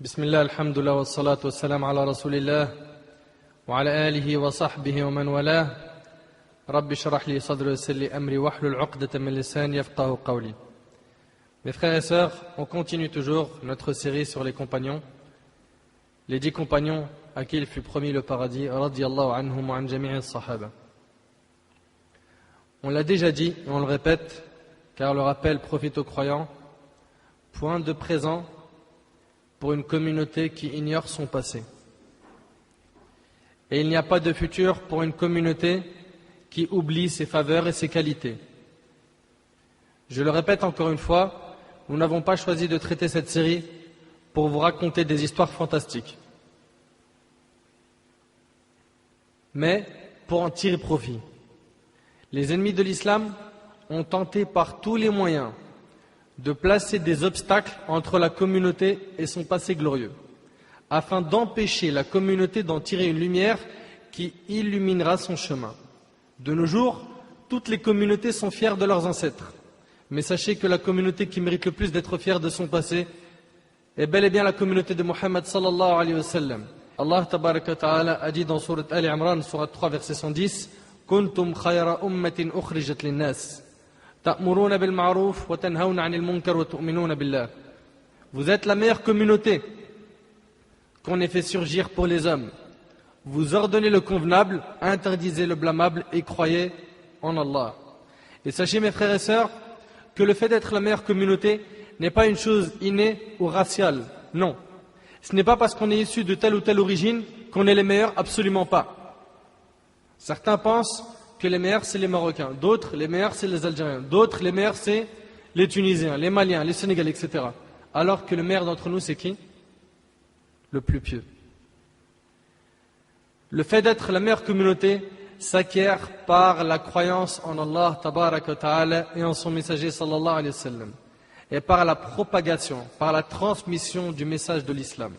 بسم الله الحمد لله والصلاة والسلام على رسول الله وعلى آله وصحبه ومن والاه رب اشرح لي صدري ويسر لي أمري واحلل عقدة من لساني يفقهوا قولي. Mes frères et sœurs, on continue toujours notre série sur les compagnons, les 10 compagnons à qui il fut promis le paradis, radiyallahu anhum wa an jami'i as-sahaba. On l'a déjà dit et on le répète, car le rappel profite aux croyants, point de présent pour une communauté qui ignore son passé. Et il n'y a pas de futur pour une communauté qui oublie ses faveurs et ses qualités. Je le répète encore une fois, nous n'avons pas choisi de traiter cette série pour vous raconter des histoires fantastiques, mais pour en tirer profit. Les ennemis de l'islam ont tenté par tous les moyens de placer des obstacles entre la communauté et son passé glorieux, afin d'empêcher la communauté d'en tirer une lumière qui illuminera son chemin. De nos jours, toutes les communautés sont fières de leurs ancêtres, mais sachez que la communauté qui mérite le plus d'être fière de son passé est bel et bien la communauté de Muhammad sallallahu alayhi wa sallam. Allah tabaraka wa ta'ala a dit dans Surat Ali Imran, Surat 3, verset 110, « Kuntum khayra ummatin ukhrijat linnas » Vous êtes la meilleure communauté qu'on ait fait surgir pour les hommes. Vous ordonnez le convenable, interdisez le blâmable et croyez en Allah. Et sachez mes frères et sœurs que le fait d'être la meilleure communauté n'est pas une chose innée ou raciale. Non. Ce n'est pas parce qu'on est issu de telle ou telle origine qu'on est les meilleurs, absolument pas. Certains pensent que les meilleurs c'est les Marocains, d'autres les meilleurs c'est les Algériens, d'autres les meilleurs c'est les Tunisiens, les Maliens, les Sénégalais, etc. Alors que le meilleur d'entre nous c'est qui? Le plus pieux. Le fait d'être la meilleure communauté s'acquiert par la croyance en Allah tabaraka wa ta'ala et en son messager sallallahu alayhi wa sallam, et par la propagation, par la transmission du message de l'islam.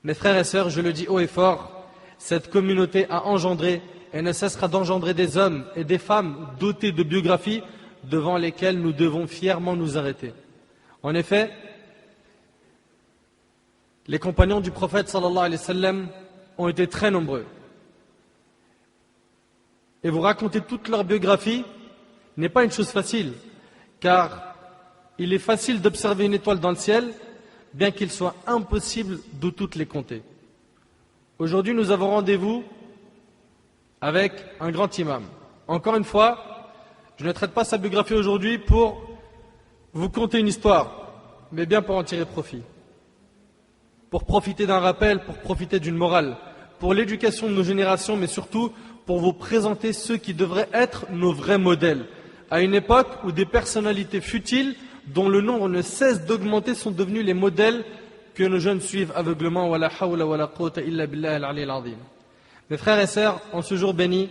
Mes frères et sœurs, je le dis haut et fort, cette communauté a engendré et ne cessera d'engendrer des hommes et des femmes dotés de biographies devant lesquelles nous devons fièrement nous arrêter. En effet, les compagnons du prophète sallallahu alayhi wa sallam ont été très nombreux. Et vous raconter toute leur biographie n'est pas une chose facile, car il est facile d'observer une étoile dans le ciel, bien qu'il soit impossible de toutes les compter. Aujourd'hui, nous avons rendez-vous avec un grand imam. Encore une fois, je ne traite pas sa biographie aujourd'hui pour vous conter une histoire, mais bien pour en tirer profit. Pour profiter d'un rappel, pour profiter d'une morale, pour l'éducation de nos générations, mais surtout pour vous présenter ceux qui devraient être nos vrais modèles, à une époque où des personnalités futiles, dont le nombre ne cesse d'augmenter, sont devenus les modèles que nos jeunes suivent aveuglement. Wa la hawla wa la quwwata illa billah al-ali al-azim. Mes frères et sœurs, en ce jour béni,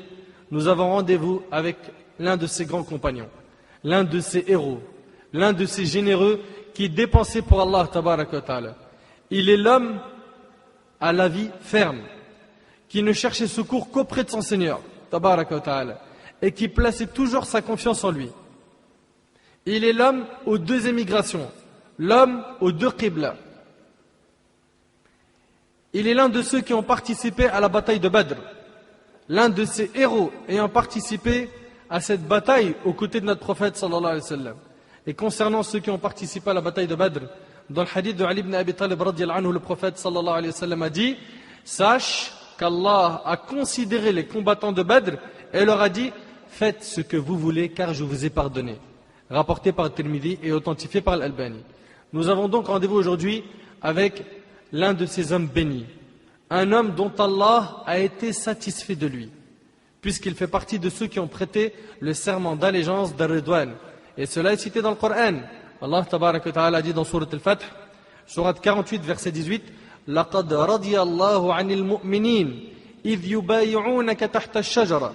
nous avons rendez-vous avec l'un de ces grands compagnons, l'un de ces héros, l'un de ces généreux qui dépensait pour Allah tabaraka wa ta'ala. Il est l'homme à la vie ferme, qui ne cherchait secours qu'auprès de son Seigneur tabaraka wa ta'ala, et qui plaçait toujours sa confiance en lui. Il est l'homme aux 2 émigrations, l'homme aux 2 qibla. Il est l'un de ceux qui ont participé à la bataille de Badr, l'un de ces héros ayant participé à cette bataille aux côtés de notre prophète sallallahu alayhi wa sallam. Et concernant ceux qui ont participé à la bataille de Badr, dans le hadith de Ali ibn Abi Talib radiyallahu anhu, le prophète sallallahu alayhi wa sallam a dit: sache qu'Allah a considéré les combattants de Badr et leur a dit: faites ce que vous voulez car je vous ai pardonné. Rapporté par Tirmidhi et authentifié par Al-Albani. Nous avons donc rendez-vous aujourd'hui avec l'un de ces hommes bénis, un homme dont Allah a été satisfait de lui, puisqu'il fait partie de ceux qui ont prêté le serment d'allégeance d'Ar-Ridwan. Et cela est cité dans le Coran. Allah tabaraka wa ta'ala dit dans Surat Al-Fath, Surat 48, verset 18, لَقَدْ رَضِيَ اللَّهُ عَنِ الْمُؤْمِنِينَ إِذْ يُبَايِعُونَكَ تَحْتَ الشَّجَرَةِ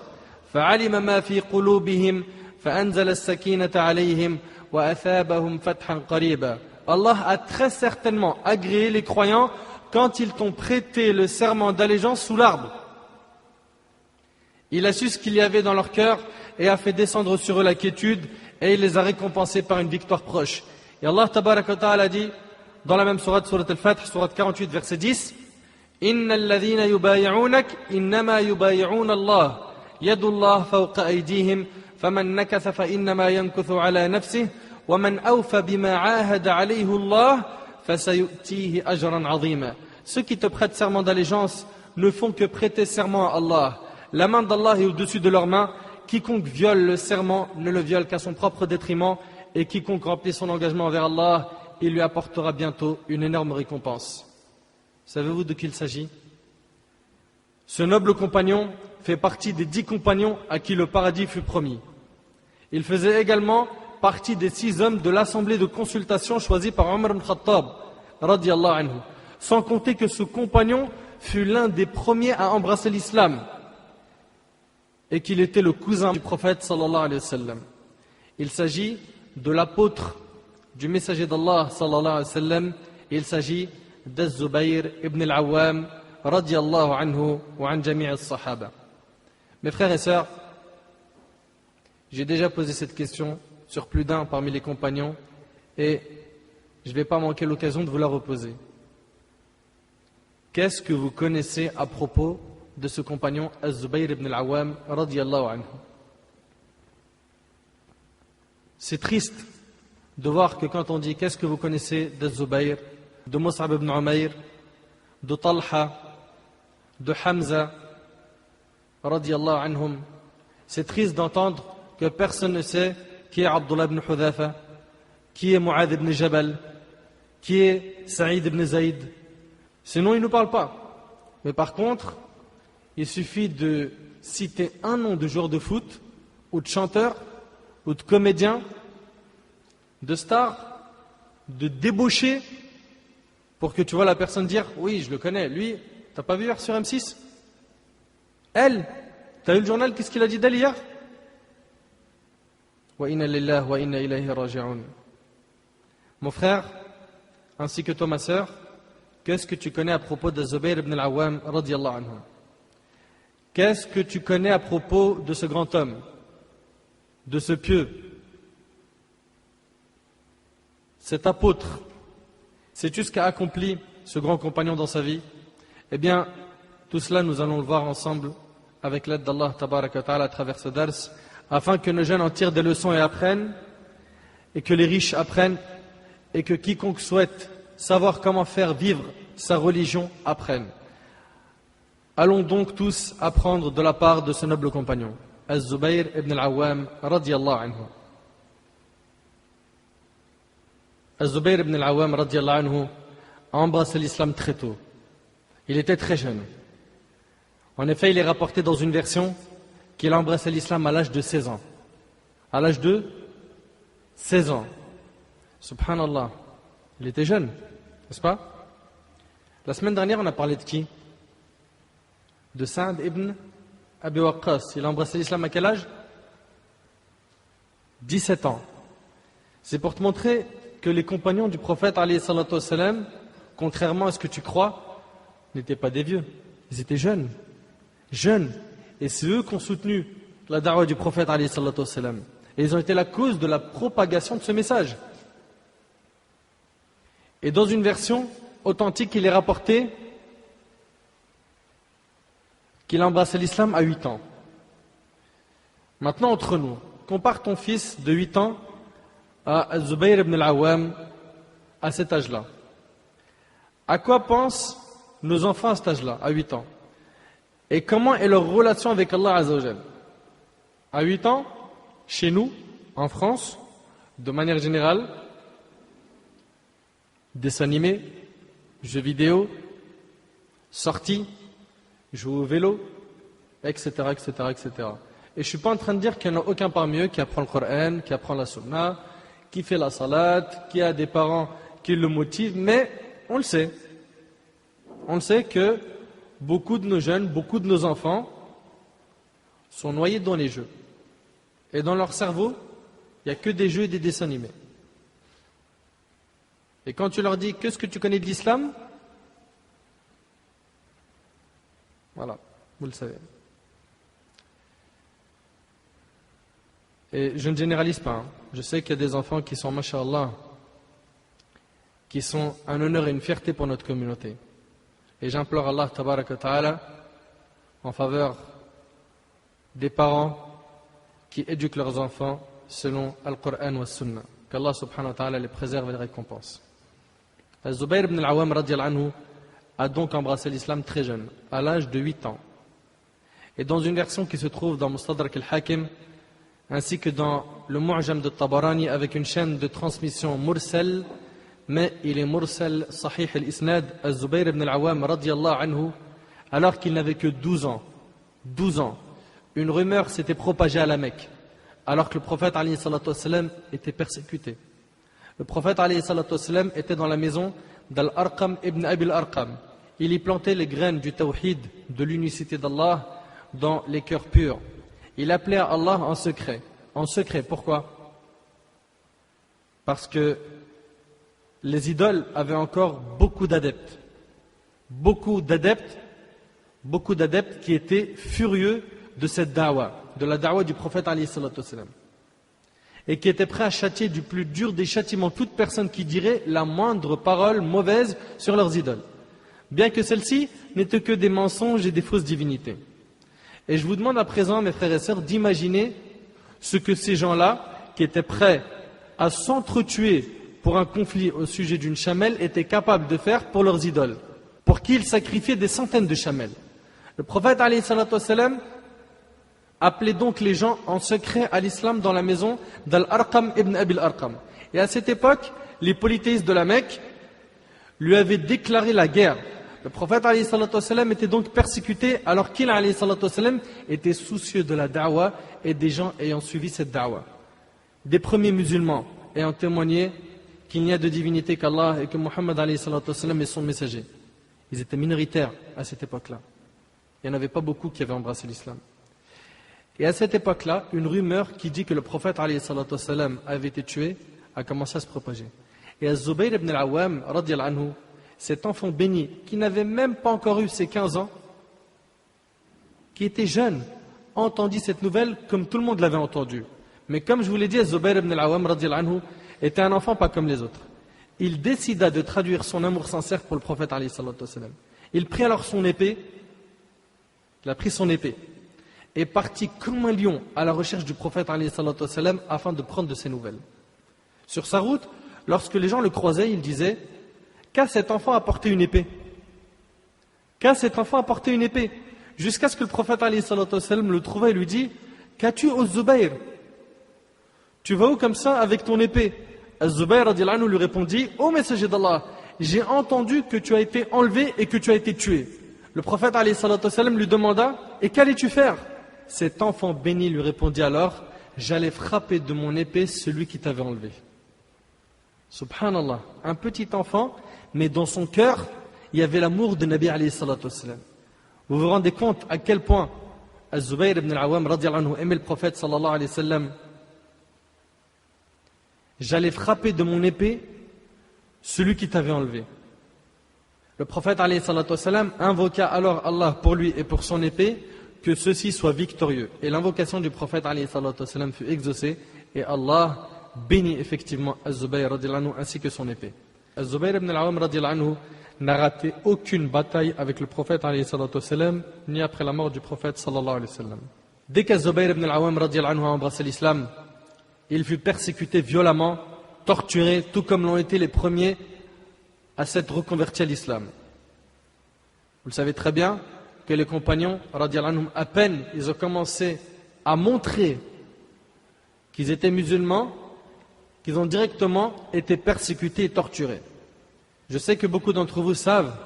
فَعَلِمَ مَا فِي قُلُوبِهِمْ فَأَنزَلَ السَّكِينَةَ عَلَيْهِمْ وَأَثَابَهُمْ فَتْحًا قَرِيبًا. Allah a très certainement agréé les croyants quand ils t'ont prêté le serment d'allégeance sous l'arbre. Il a su ce qu'il y avait dans leur cœur et a fait descendre sur eux la quiétude et il les a récompensés par une victoire proche. Et Allah tabaraka wa ta'ala dit dans la même sourate, sourate Al-Fath, sourate 48, verset 10, إن الذين يبايعونك إنما يبايعون الله يد الله فوق أيديهم فمن نكث فإنما ينكث على نفسه ومن أوفى بما عاهد عليه الله فسيؤتيه أجرا عظيما. Ceux qui te prêtent serment d'allégeance ne font que prêter serment à Allah. La main d'Allah est au-dessus de leurs mains. Quiconque viole le serment ne le viole qu'à son propre détriment, et quiconque remplit son engagement envers Allah, il lui apportera bientôt une énorme récompense. Savez-vous de qui il s'agit? Ce noble compagnon fait partie des 10 compagnons à qui le paradis fut promis. Il faisait également partie des 6 hommes de l'assemblée de consultation choisie par Omar ibn Khattab, radiyallahu anhu. Sans compter que ce compagnon fut l'un des premiers à embrasser l'islam et qu'il était le cousin du prophète sallallahu alayhi wa sallam. Il s'agit de l'apôtre du messager d'Allah sallallahu alayhi wa sallam. Il s'agit d'Az-Zubayr ibn al-Awwam radiyallahu anhu wa an jami' al-sahaba. Mes frères et sœurs, j'ai déjà posé cette question sur plus d'un parmi les compagnons et je ne vais pas manquer l'occasion de vous la reposer. Qu'est-ce que vous connaissez à propos de ce compagnon Az-Zubayr ibn al-Awwam radiyallahu anhu? C'est triste de voir que quand on dit qu'est-ce que vous connaissez d'Az-Zubayr, de Mus'ab ibn Umayr, de Talha, de Hamza radiyallahu anhum, c'est triste d'entendre que personne ne sait qui est Abdullah ibn Hudhafa, qui est Mu'adh ibn Jabal, qui est Saïd ibn Zayd. Sinon, ils ne nous parlent pas. Mais par contre, il suffit de citer un nom de joueur de foot, ou de chanteur, ou de comédien, de star, de débauché, pour que tu vois la personne dire « Oui, je le connais. Lui, t'as pas vu hier sur M6 ? Elle, t'as eu le journal, qu'est-ce qu'il a dit d'elle hier ?» Wa inna lillahi wa inna ilayhi raji'un. Mon frère, ainsi que toi ma sœur, qu'est-ce que tu connais à propos de Zubayr ibn al-Awwam radiyallahu anhu? Qu'est-ce que tu connais à propos de ce grand homme, de ce pieux, cet apôtre? Sais-tu ce qu'a accompli ce grand compagnon dans sa vie? Eh bien, tout cela nous allons le voir ensemble avec l'aide d'Allah tabaraka wa ta'ala à travers ce dars, afin que nos jeunes en tirent des leçons et apprennent, et que les riches apprennent, et que quiconque souhaite savoir comment faire vivre sa religion apprenne. Allons donc tous apprendre de la part de ce noble compagnon, Az-Zubayr ibn al-Awwam radiyallahu anhu. Az-Zubayr ibn al-Awwam radiyallahu anhu a embrassé l'islam très tôt. Il était très jeune. En effet, il est rapporté dans une version qu'il a embrassé l'islam à l'âge de 16 ans. À l'âge de 16 ans. Subhanallah. Il était jeune, n'est-ce pas? La semaine dernière, on a parlé de qui? De Sa'd ibn Abi Waqqas. Il a embrassé l'islam à quel âge? 17 ans. C'est pour te montrer que les compagnons du prophète, alayhi salatu wassalam, contrairement à ce que tu crois, n'étaient pas des vieux. Ils étaient jeunes. Jeunes. Et c'est eux qui ont soutenu la da'wah du prophète, alayhi salatu wassalam. Et ils ont été la cause de la propagation de ce message. Et dans une version authentique, il est rapporté qu'il a embrassé l'islam à 8 ans. Maintenant, entre nous, compare ton fils de 8 ans à Zubayr ibn al-Awwam à cet âge-là. À quoi pensent nos enfants à cet âge-là, à 8 ans? Et comment est leur relation avec Allah Azza wa Jal? À 8 ans, chez nous, en France, de manière générale, dessins animés, jeux vidéo, sorties, jouer au vélo, etc., etc., etc. Et je ne suis pas en train de dire qu'il n'y en a aucun parmi eux qui apprend le Coran, qui apprend la Sunna, qui fait la salat, qui a des parents qui le motivent, mais on le sait. On le sait que beaucoup de nos jeunes, beaucoup de nos enfants sont noyés dans les jeux. Et dans leur cerveau, il n'y a que des jeux et des dessins animés. Et quand tu leur dis « Qu'est-ce que tu connais de l'islam ?» Voilà, vous le savez. Et je ne généralise pas. Je sais qu'il y a des enfants qui sont, masha'Allah, qui sont un honneur et une fierté pour notre communauté. Et j'implore Allah tabaraka wa ta'ala en faveur des parents qui éduquent leurs enfants selon Al-Qur'an wa Sunnah. Qu'Allah subhanahu wa ta'ala les préserve et les récompense. Zubayr ibn al-Awwam radiyallahu anhu a donc embrassé l'islam très jeune, à l'âge de 8 ans. Et dans une version qui se trouve dans Mustadrak al-Hakim, ainsi que dans le Mu'jam de Tabarani, avec une chaîne de transmission mursal, mais il est mursal sahih al-isnad, Zubayr ibn al-Awwam radiyallahu anhu, alors qu'il n'avait que 12 ans. 12 ans. Une rumeur s'était propagée à la Mecque, alors que le prophète alayhi salatu wassalam était persécuté. Le prophète alayhi salatu wassalam était dans la maison d'Al-Arqam ibn Abil Arqam. Il y plantait les graines du tawhid, de l'unicité d'Allah, dans les cœurs purs. Il appelait à Allah en secret. En secret, pourquoi? Parce que les idoles avaient encore beaucoup d'adeptes. Beaucoup d'adeptes qui étaient furieux de cette da'wa, de la da'wa du prophète alayhi salatu wassalam, et qui étaient prêts à châtier du plus dur des châtiments toute personne qui dirait la moindre parole mauvaise sur leurs idoles, bien que celles-ci n'étaient que des mensonges et des fausses divinités. Et je vous demande à présent, mes frères et sœurs, d'imaginer ce que ces gens-là, qui étaient prêts à s'entretuer pour un conflit au sujet d'une chamelle, étaient capables de faire pour leurs idoles, pour qui ils sacrifiaient des centaines de chamelles. Le prophète alayhi salatu wassalam appelait donc les gens en secret à l'islam dans la maison d'Al-Arqam ibn Abil Arqam. Et à cette époque, les polythéistes de la Mecque lui avaient déclaré la guerre. Le prophète alayhi salatu wassalam était donc persécuté, alors qu'il alayhi salatu wassalam était soucieux de la da'wa et des gens ayant suivi cette da'wa. Des premiers musulmans ayant témoigné qu'il n'y a de divinité qu'Allah et que Muhammad alayhi salatu wassalam est son messager. Ils étaient minoritaires à cette époque-là. Il n'y en avait pas beaucoup qui avaient embrassé l'islam. Et à cette époque-là, une rumeur qui dit que le prophète alayhi salatu wassalam avait été tué a commencé à se propager. Et Az-Zubayr ibn al-Awwam radiyallahu anhu, cet enfant béni qui n'avait même pas encore eu ses 15 ans, qui était jeune, entendit cette nouvelle comme tout le monde l'avait entendue. Mais comme je vous l'ai dit, Az-Zubayr ibn al-Awwam radiyallahu anhu était un enfant pas comme les autres. Il décida de traduire son amour sincère pour le prophète alayhi salatu wassalam. Il prit alors son épée, il a pris son épée, et parti comme un lion à la recherche du prophète alayhi salatu wassalam afin de prendre de ses nouvelles. Sur sa route, lorsque les gens le croisaient, il disait: qu'a cet enfant apporté une épée? Qu'a cet enfant apporté une épée? Jusqu'à ce que le prophète alayhi salatu wassalam le trouva et lui dit: qu'as-tu au Zubayr? Tu vas où comme ça avec ton épée? Az-Zubayr radiyallahu anhu lui répondit: ô messager d'Allah, j'ai entendu que tu as été enlevé et que tu as été tué. Le prophète alayhi salatu wassalam lui demanda: et qu'allais-tu faire? Cet enfant béni lui répondit alors: j'allais frapper de mon épée celui qui t'avait enlevé. Subhanallah, un petit enfant, mais dans son cœur, il y avait l'amour de Nabi alayhi salatu wassalam. Vous vous rendez compte à quel point Az-Zubayr ibn al-Awwam radiyallahu anhu aimait le prophète sallallahu alayhi wa sallam. J'allais frapper de mon épée celui qui t'avait enlevé. Le prophète alayhi salatu wassalam invoqua alors Allah pour lui et pour son épée, que ceux-ci soient victorieux. Et l'invocation du prophète alayhi salatu wassalam fut exaucée, et Allah bénit effectivement Az-Zubayr radiyallahu anhu ainsi que son épée. Az-Zubayr ibn al-Awwam radiyallahu anhu n'a raté aucune bataille avec le prophète alayhi salatu wassalam, ni après la mort du prophète sallallahu alayhi wa sallam. Dès qu'Az-Zubayr ibn al-Awwam radiyallahu anhu a embrassé l'islam, il fut persécuté violemment, torturé, tout comme l'ont été les premiers à s'être reconvertis à l'islam. Vous le savez très bien que les compagnons, radiyallahu anhum, à peine ils ont commencé à montrer qu'ils étaient musulmans, qu'ils ont directement été persécutés et torturés. Je sais que beaucoup d'entre vous savent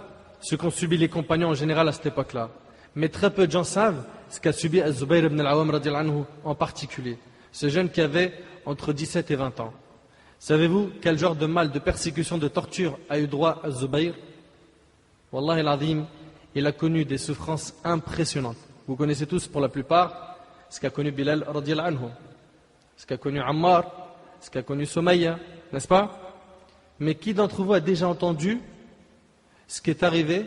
ce qu'ont subi les compagnons en général à cette époque-là, mais très peu de gens savent ce qu'a subi Az-Zubayr ibn al-Awwam radiyallahu anhu en particulier, ce jeune qui avait entre 17 et 20 ans. Savez-vous quel genre de mal, de persécution, de torture a eu droit Az-Zubayr? Wallahi al-Azim, il a connu des souffrances impressionnantes. Vous connaissez tous pour la plupart ce qu'a connu Bilal radiyallahu anhu, ce qu'a connu Ammar, ce qu'a connu Soumaïa, n'est-ce pas? Mais qui d'entre vous a déjà entendu ce qui est arrivé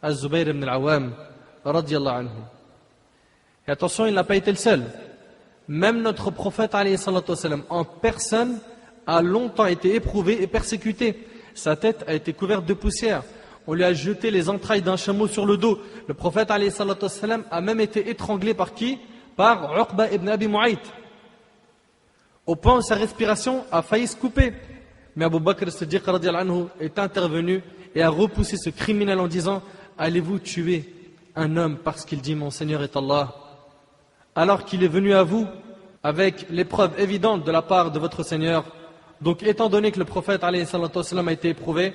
à Zubayr ibn al-Awwam radiyallahu anhu? Et attention, il n'a pas été le seul. Même notre prophète alayhi salatu wassalam, en personne, a longtemps été éprouvé et persécuté. sa tête a été couverte de poussière. On lui a jeté les entrailles d'un chameau sur le dos. Le prophète alayhi salatu wassalam a même été étranglé par qui? Par Uqba ibn Abi Mu'ayt. Au point où sa respiration a failli se couper. Mais Abu Bakr as-Siddiq radiyallahu anhu est intervenu et a repoussé ce criminel en disant: allez-vous tuer un homme parce qu'il dit mon Seigneur est Allah, alors qu'il est venu à vous avec les preuves évidentes de la part de votre Seigneur? Donc étant donné que le prophète alayhi salatu wassalam a été éprouvé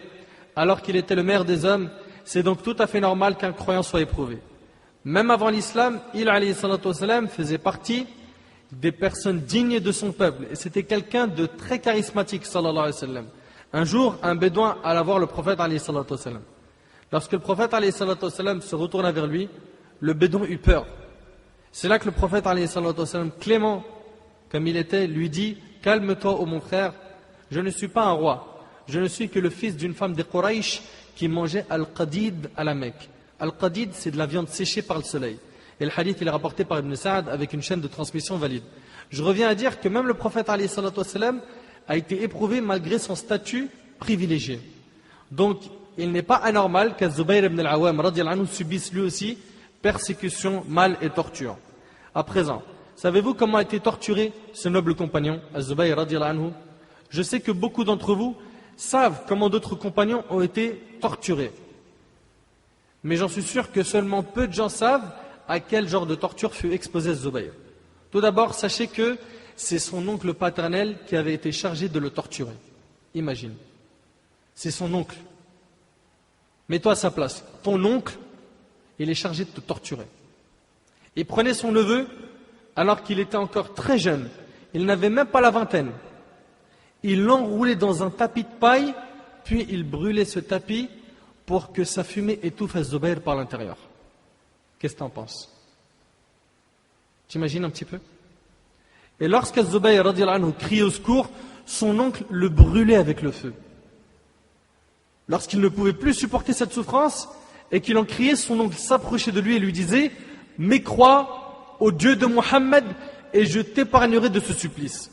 alors qu'il était le meilleur des hommes, c'est donc tout à fait normal qu'un croyant soit éprouvé. Même avant l'islam, il alayhi salatu wassalam faisait partie des personnes dignes de son peuple. Et c'était quelqu'un de très charismatique, sallallahu alayhi wa sallam. Un jour, un bédouin alla voir le prophète, alayhi salatu wa sallam. Lorsque le prophète, alayhi salatu wa sallam, se retourna vers lui, le bédouin eut peur. C'est là que le prophète, alayhi salatu wa sallam, clément comme il était, lui dit: calme-toi, ô mon frère, je ne suis pas un roi. Je ne suis que le fils d'une femme des Quraysh qui mangeait al-qadid à la Mecque. Al-qadid, c'est de la viande séchée par le soleil. Et le hadith, il est rapporté par Ibn Sa'ad avec une chaîne de transmission valide. Je reviens à dire que même le prophète alayhi salatu wassalam a été éprouvé malgré son statut privilégié. Donc, il n'est pas anormal qu'Az-Zubayr ibn al-Awwam radiyallahu anhu subisse lui aussi persécution, mal et torture. À présent, savez-vous comment a été torturé ce noble compagnon, Az-Zubayr radiyallahu anhu? Je sais que beaucoup d'entre vous savent comment d'autres compagnons ont été torturés. Mais j'en suis sûr que seulement peu de gens savent à quel genre de torture fut exposé Zubayr. Tout d'abord, sachez que c'est son oncle paternel qui avait été chargé de le torturer. Imagine. C'est son oncle. Mets-toi à sa place. Ton oncle, il est chargé de te torturer. Et prenez son neveu, alors qu'il était encore très jeune. Il n'avait même pas la vingtaine. Il l'enroulait dans un tapis de paille, puis il brûlait ce tapis pour que sa fumée étouffe Zubayr par l'intérieur. Qu'est-ce que tu en penses? T'imagines un petit peu? Et lorsque Zubayr radiyallahu anhu criait au secours, son oncle le brûlait avec le feu. Lorsqu'il ne pouvait plus supporter cette souffrance et qu'il en criait, son oncle s'approchait de lui et lui disait: mais crois au Dieu de Mohammed et je t'épargnerai de ce supplice.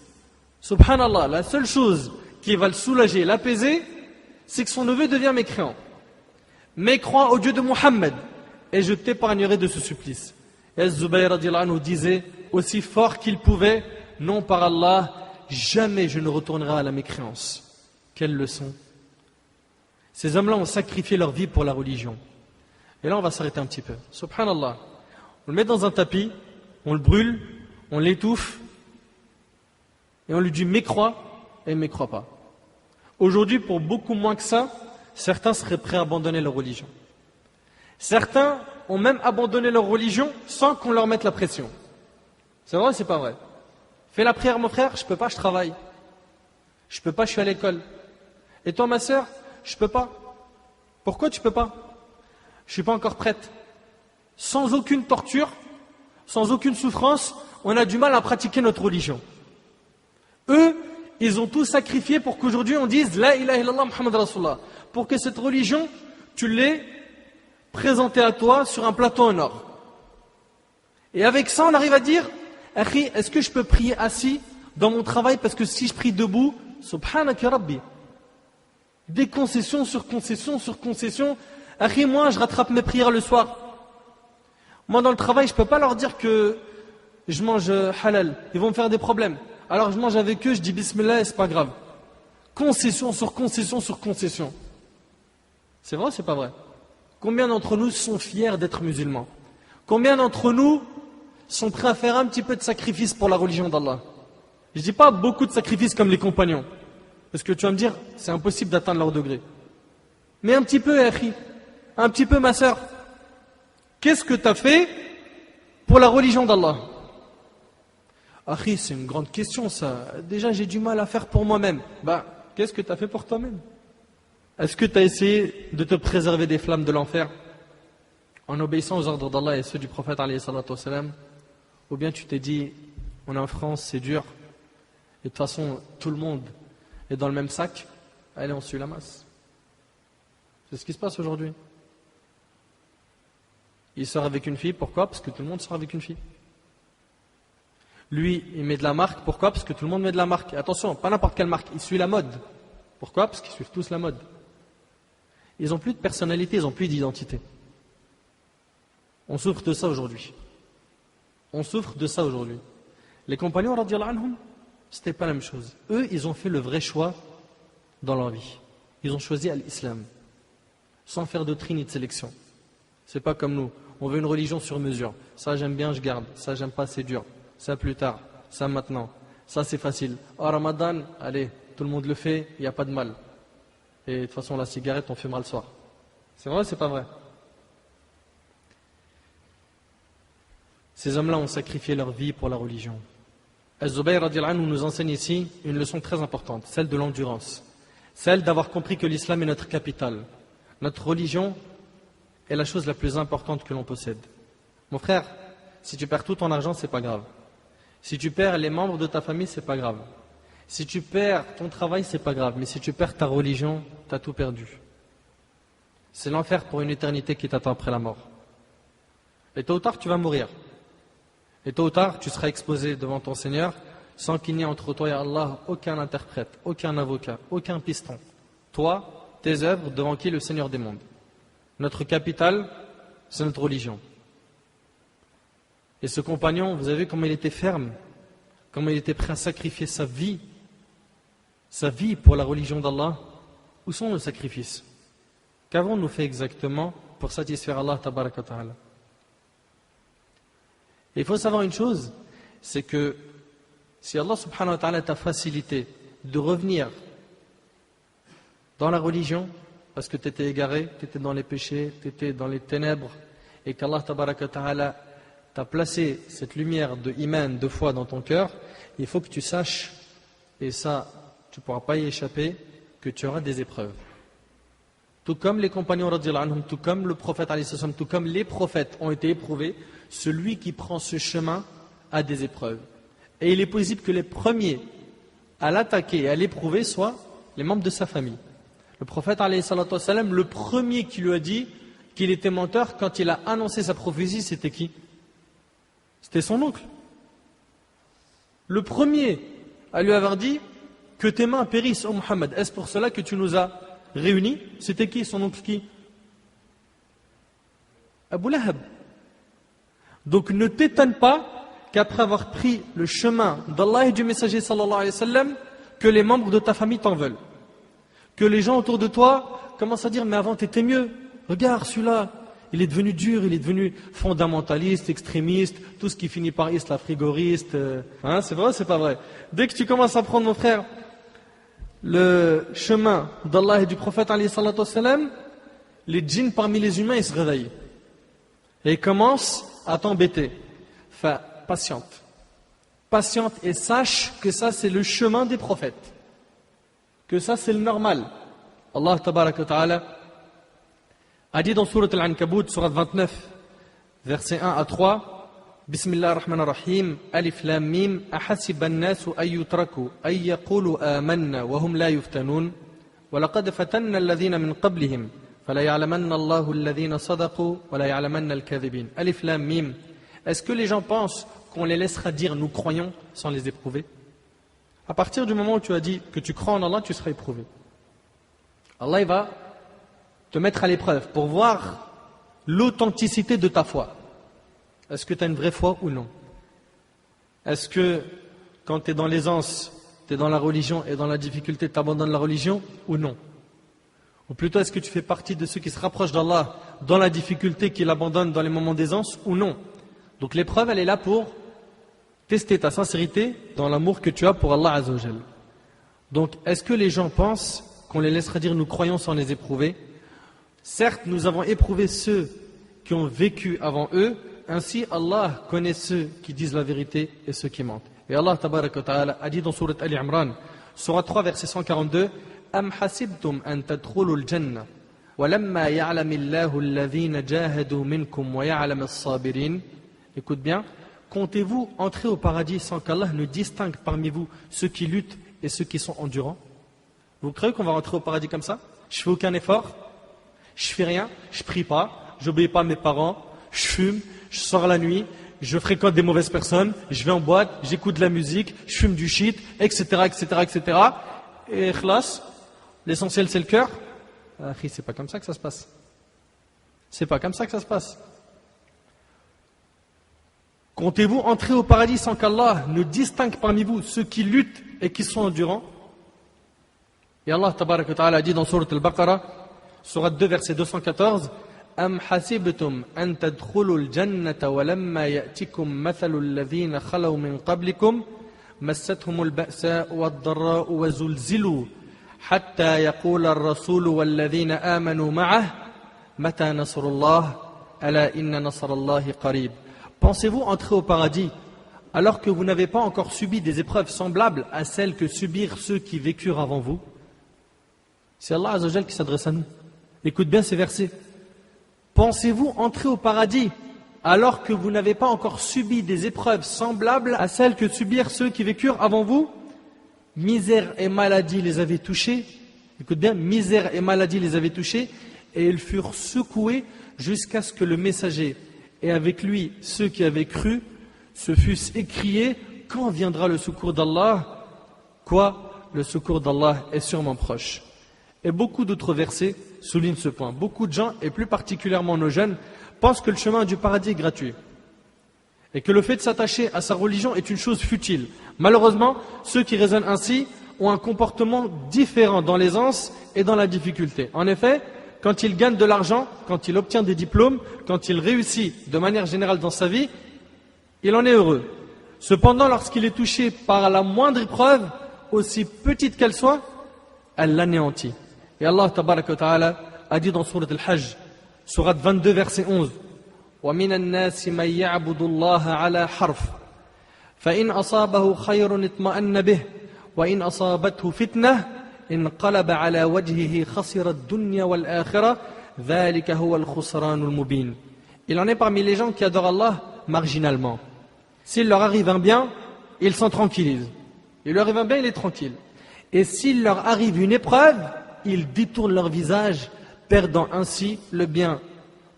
Subhanallah, la seule chose qui va le soulager et l'apaiser, c'est que son neveu devient mécréant. Mais crois au Dieu de Mohammed et je t'épargnerai de ce supplice. Et Zubayr radiyallahu anhu disait aussi fort qu'il pouvait: non, par Allah, jamais je ne retournerai à la mécréance. Quelle leçon! Ces hommes-là ont sacrifié leur vie pour la religion. Et là on va s'arrêter un petit peu. Subhanallah, on le met dans un tapis, on le brûle, on l'étouffe et on lui dit mécrois et il ne mécroit pas. Aujourd'hui, pour beaucoup moins que ça, certains seraient prêts à abandonner leur religion. Certains ont même abandonné leur religion sans qu'on leur mette la pression. C'est vrai ou c'est pas vrai? Fais la prière mon frère, je peux pas, je travaille. Je peux pas, je suis à l'école. Et toi ma sœur, je peux pas. Pourquoi tu peux pas? Je suis pas encore prête. Sans aucune torture, sans aucune souffrance, on a du mal à pratiquer notre religion. Eux, ils ont tout sacrifié pour qu'aujourd'hui on dise La ilaha illallah Muhammad Rasulullah. Pour que cette religion, tu l'aies présentée à toi sur un plateau en or. Et avec ça, on arrive à dire Akhi, est-ce que je peux prier assis dans mon travail? Parce que si je prie debout, subhanaka rabbi. Des concessions sur concessions sur concessions. Akhi, moi, je rattrape mes prières le soir. Moi, dans le travail, je ne peux pas leur dire que je mange halal. Ils vont me faire des problèmes. Alors, je mange avec eux, je dis bismillah et c'est pas grave. Concession sur concession sur concession. C'est vrai ou c'est pas vrai? Combien d'entre nous sont fiers d'être musulmans? Combien d'entre nous sont prêts à faire un petit peu de sacrifice pour la religion d'Allah? Je ne dis pas beaucoup de sacrifices comme les compagnons. Parce que tu vas me dire, c'est impossible d'atteindre leur degré. Mais un petit peu, Akhi, un petit peu, ma sœur. Qu'est-ce que tu as fait pour la religion d'Allah? Akhi, c'est une grande question ça. Déjà, j'ai du mal à faire pour moi-même. Qu'est-ce que tu as fait pour toi-même? Est-ce que tu as essayé de te préserver des flammes de l'enfer en obéissant aux ordres d'Allah et ceux du prophète alayhi salatu wassalam? Ou bien tu t'es dit, on est en France, c'est dur, et de toute façon, tout le monde est dans le même sac, allez, on suit la masse. C'est ce qui se passe aujourd'hui. Il sort avec une fille, pourquoi? Parce que tout le monde sort avec une fille. Lui, il met de la marque, pourquoi? Parce que tout le monde met de la marque. Et attention, pas n'importe quelle marque, il suit la mode. Pourquoi? Parce qu'ils suivent tous la mode. Ils n'ont plus de personnalité, ils n'ont plus d'identité. On souffre de ça aujourd'hui. On souffre de ça aujourd'hui. Les compagnons, radiyallahu anhum, c'était pas la même chose. Eux, ils ont fait le vrai choix dans leur vie. Ils ont choisi l'islam, sans faire de tri ni de sélection. C'est pas comme nous. On veut une religion sur mesure. Ça j'aime bien, je garde. Ça j'aime pas, c'est dur. Ça plus tard. Ça maintenant. Ça c'est facile. Oh Ramadan, allez, tout le monde le fait, il n'y a pas de mal. Et de toute façon, la cigarette, on fumera le soir. C'est vrai ou c'est pas vrai? Ces hommes-là ont sacrifié leur vie pour la religion. Az-Zubayr radiyallahu anhu nous enseigne ici une leçon très importante, celle de l'endurance. Celle d'avoir compris que l'islam est notre capitale. Notre religion est la chose la plus importante que l'on possède. Mon frère, si tu perds tout ton argent, c'est pas grave. Si tu perds les membres de ta famille, c'est pas grave. Si tu perds ton travail, c'est pas grave. Mais si tu perds ta religion, tu as tout perdu. C'est l'enfer pour une éternité qui t'attend après la mort. Et tôt ou tard, tu vas mourir. Et tôt ou tard, tu seras exposé devant ton Seigneur sans qu'il n'y ait entre toi et Allah aucun interprète, aucun avocat, aucun piston. Toi, tes œuvres, devant qui le Seigneur des mondes. Notre capitale, c'est notre religion. Et ce compagnon, vous avez vu comment il était ferme, comment il était prêt à sacrifier sa vie pour la religion d'Allah. Où sont nos sacrifices? Qu'avons-nous fait exactement pour satisfaire Allah tabaraka wa ta'ala? Et il faut savoir une chose, c'est que si Allah subhanahu wa ta'ala t'a facilité de revenir dans la religion, parce que tu étais égaré, tu étais dans les péchés, tu étais dans les ténèbres, et qu'Allah tabaraka wa ta'ala t'a placé cette lumière de iman, de foi dans ton cœur, il faut que tu saches, et ça, tu ne pourras pas y échapper, que tu auras des épreuves. Tout comme les compagnons radiyallahu anhum, tout comme le prophète alayhi salam, tout comme les prophètes ont été éprouvés, celui qui prend ce chemin a des épreuves. Et il est possible que les premiers à l'attaquer et à l'éprouver soient les membres de sa famille. Le prophète alayhi salatu wassalam, le premier qui lui a dit qu'il était menteur quand il a annoncé sa prophétie, c'était qui? C'était son oncle. Le premier à lui avoir dit que tes mains périssent, ô Muhammad, est-ce pour cela que tu nous as réunis? C'était qui? Son oncle qui? Abu Lahab. Donc ne t'étonne pas qu'après avoir pris le chemin d'Allah et du messager sallallahu alayhi wa sallam, que les membres de ta famille t'en veulent. Que les gens autour de toi commencent à dire mais avant t'étais mieux. Regarde celui-là, il est devenu dur, il est devenu fondamentaliste, extrémiste, tout ce qui finit par islam frigoriste. C'est vrai ou c'est pas vrai? Dès que tu commences à prendre, mon frère, le chemin d'Allah et du prophète alayhi salatu wassalam, les djinns parmi les humains ils se réveillent. Et ils commencent à t'embêter. Enfin, patiente. Patiente et sache que ça c'est le chemin des prophètes. Que ça c'est le normal. Allah tabaraka wa ta'ala a dit dans Surat Al-Ankabut, Surat 29, versets 1 à 3, Bismillah ar-Rahman ar-Rahim, Alif Lam Mim, Ahasiba an-nasu an yutraku, an yaqulu amanna wa hum la yuftanun, wa laqad fatanna alladhina min qablihim, fala ya'lamanna Allahu alladhina sadaqu, wa la ya'lamanna al-kadhibin. Alif Lam Mim. Est-ce que les gens pensent qu'on les laissera dire nous croyons sans les éprouver? À partir du moment où tu as dit que tu crois en Allah, tu seras éprouvé. Allah il va te mettre à l'épreuve pour voir l'authenticité de ta foi. Est-ce que tu as une vraie foi ou non? Est-ce que quand tu es dans l'aisance, tu es dans la religion et dans la difficulté, tu abandonnes la religion ou non? Ou plutôt est-ce que tu fais partie de ceux qui se rapprochent d'Allah dans la difficulté, qui l'abandonnent dans les moments d'aisance ou non? Donc l'épreuve elle est là pour tester ta sincérité dans l'amour que tu as pour Allah Azza wa Jal. Donc est-ce que les gens pensent qu'on les laissera dire nous croyons sans les éprouver? Certes, nous avons éprouvé ceux qui ont vécu avant eux, ainsi Allah connaît ceux qui disent la vérité et ceux qui mentent. Et Allah tabaraka wa ta'ala a dit dans Surat Ali Imran, Surat 3, verset 142, Am hasibtum an tadkhulul jannah wa lamma ya'lamillahu alladhina jahadu minkum wa ya'lam as-sabirin. Écoute bien, comptez-vous entrer au paradis sans qu'Allah ne distingue parmi vous ceux qui luttent et ceux qui sont endurants? Vous croyez qu'on va rentrer au paradis comme ça? Je fais aucun effort, je fais rien, je prie pas, j'obéis pas à mes parents, je fume, je sors la nuit, je fréquente des mauvaises personnes, je vais en boîte, j'écoute de la musique, je fume du shit, etc., etc., etc. Et khlas, l'essentiel c'est le cœur. Akhi, c'est pas comme ça que ça se passe. C'est pas comme ça que ça se passe. Comptez-vous entrer au paradis sans qu'Allah ne distingue parmi vous ceux qui luttent et qui sont endurants? Et Allah tabarak wa ta'ala a dit dans Surat al-Baqarah, Surat 2, verset 214, أَمْ حَسِبْتُمْ أَنْ تَدْخُلُوا الْجَنَّةَ وَلَمَّا يَأْتِكُمْ مَثَلُ الَّذِينَ خَلَوْا مِنْ قَبْلِكُمْ مَسَّتْهُمُ الْبَأْسَاءُ وَالضَّرَّاءُ وَزُلْزِلُوا حَتَّى يَقُولَ الرَّسُولُ وَالَّذِينَ آمَنُوا مَعَهُ مَتَى نَصْرُ اللَّهِ أَلَا إِنَّ نَصْرَ اللَّهِ قَرِيبٌ. Pensez-vous entrer au paradis alors que vous n'avez pas encore subi des épreuves semblables à celles que subirent ceux qui vécurent avant vous? C'est Allah Azza wa Jal qui s'adresse à nous. Écoute bien ces versets. Pensez-vous entrer au paradis alors que vous n'avez pas encore subi des épreuves semblables à celles que subirent ceux qui vécurent avant vous? Misère et maladie les avaient touchés. Écoute bien, misère et maladie les avaient touchés et ils furent secoués jusqu'à ce que le messager et avec lui ceux qui avaient cru se fussent écriés: quand viendra le secours d'Allah? Quoi? Le secours d'Allah est sûrement proche. Et beaucoup d'autres versets soulignent ce point. Beaucoup de gens, et plus particulièrement nos jeunes, pensent que le chemin du paradis est gratuit et que le fait de s'attacher à sa religion est une chose futile. Malheureusement, ceux qui raisonnent ainsi ont un comportement différent dans l'aisance et dans la difficulté. En effet, quand il gagne de l'argent, quand il obtient des diplômes, quand il réussit de manière générale dans sa vie, il en est heureux. Cependant, lorsqu'il est touché par la moindre épreuve, aussi petite qu'elle soit, elle l'anéantit. Et Allah tabaraka wa ta'ala a dit dans Surat al-Hajj, Surat 22, verset 11, وَمِنَ النَّاسِ مَنْ يَعْبُدُ اللَّهَ عَلَى حَرْفٍ فَإِنْ أَصَابَهُ خَيْرٌ اطْمَأَنَّ بِهِ وَإِنْ أَصَابَتْهُ فِتْنَةٌ انقلب على وجهه خسر الدنيا والآخرة ذلك هو الخسران المبين. Il en est parmi les gens qui adorent Allah marginalement. S'il leur arrive un bien, ils s'en tranquillisent. Il leur arrive un bien, il est tranquille. Et s'il leur arrive une épreuve, ils détournent leur visage, perdant ainsi le bien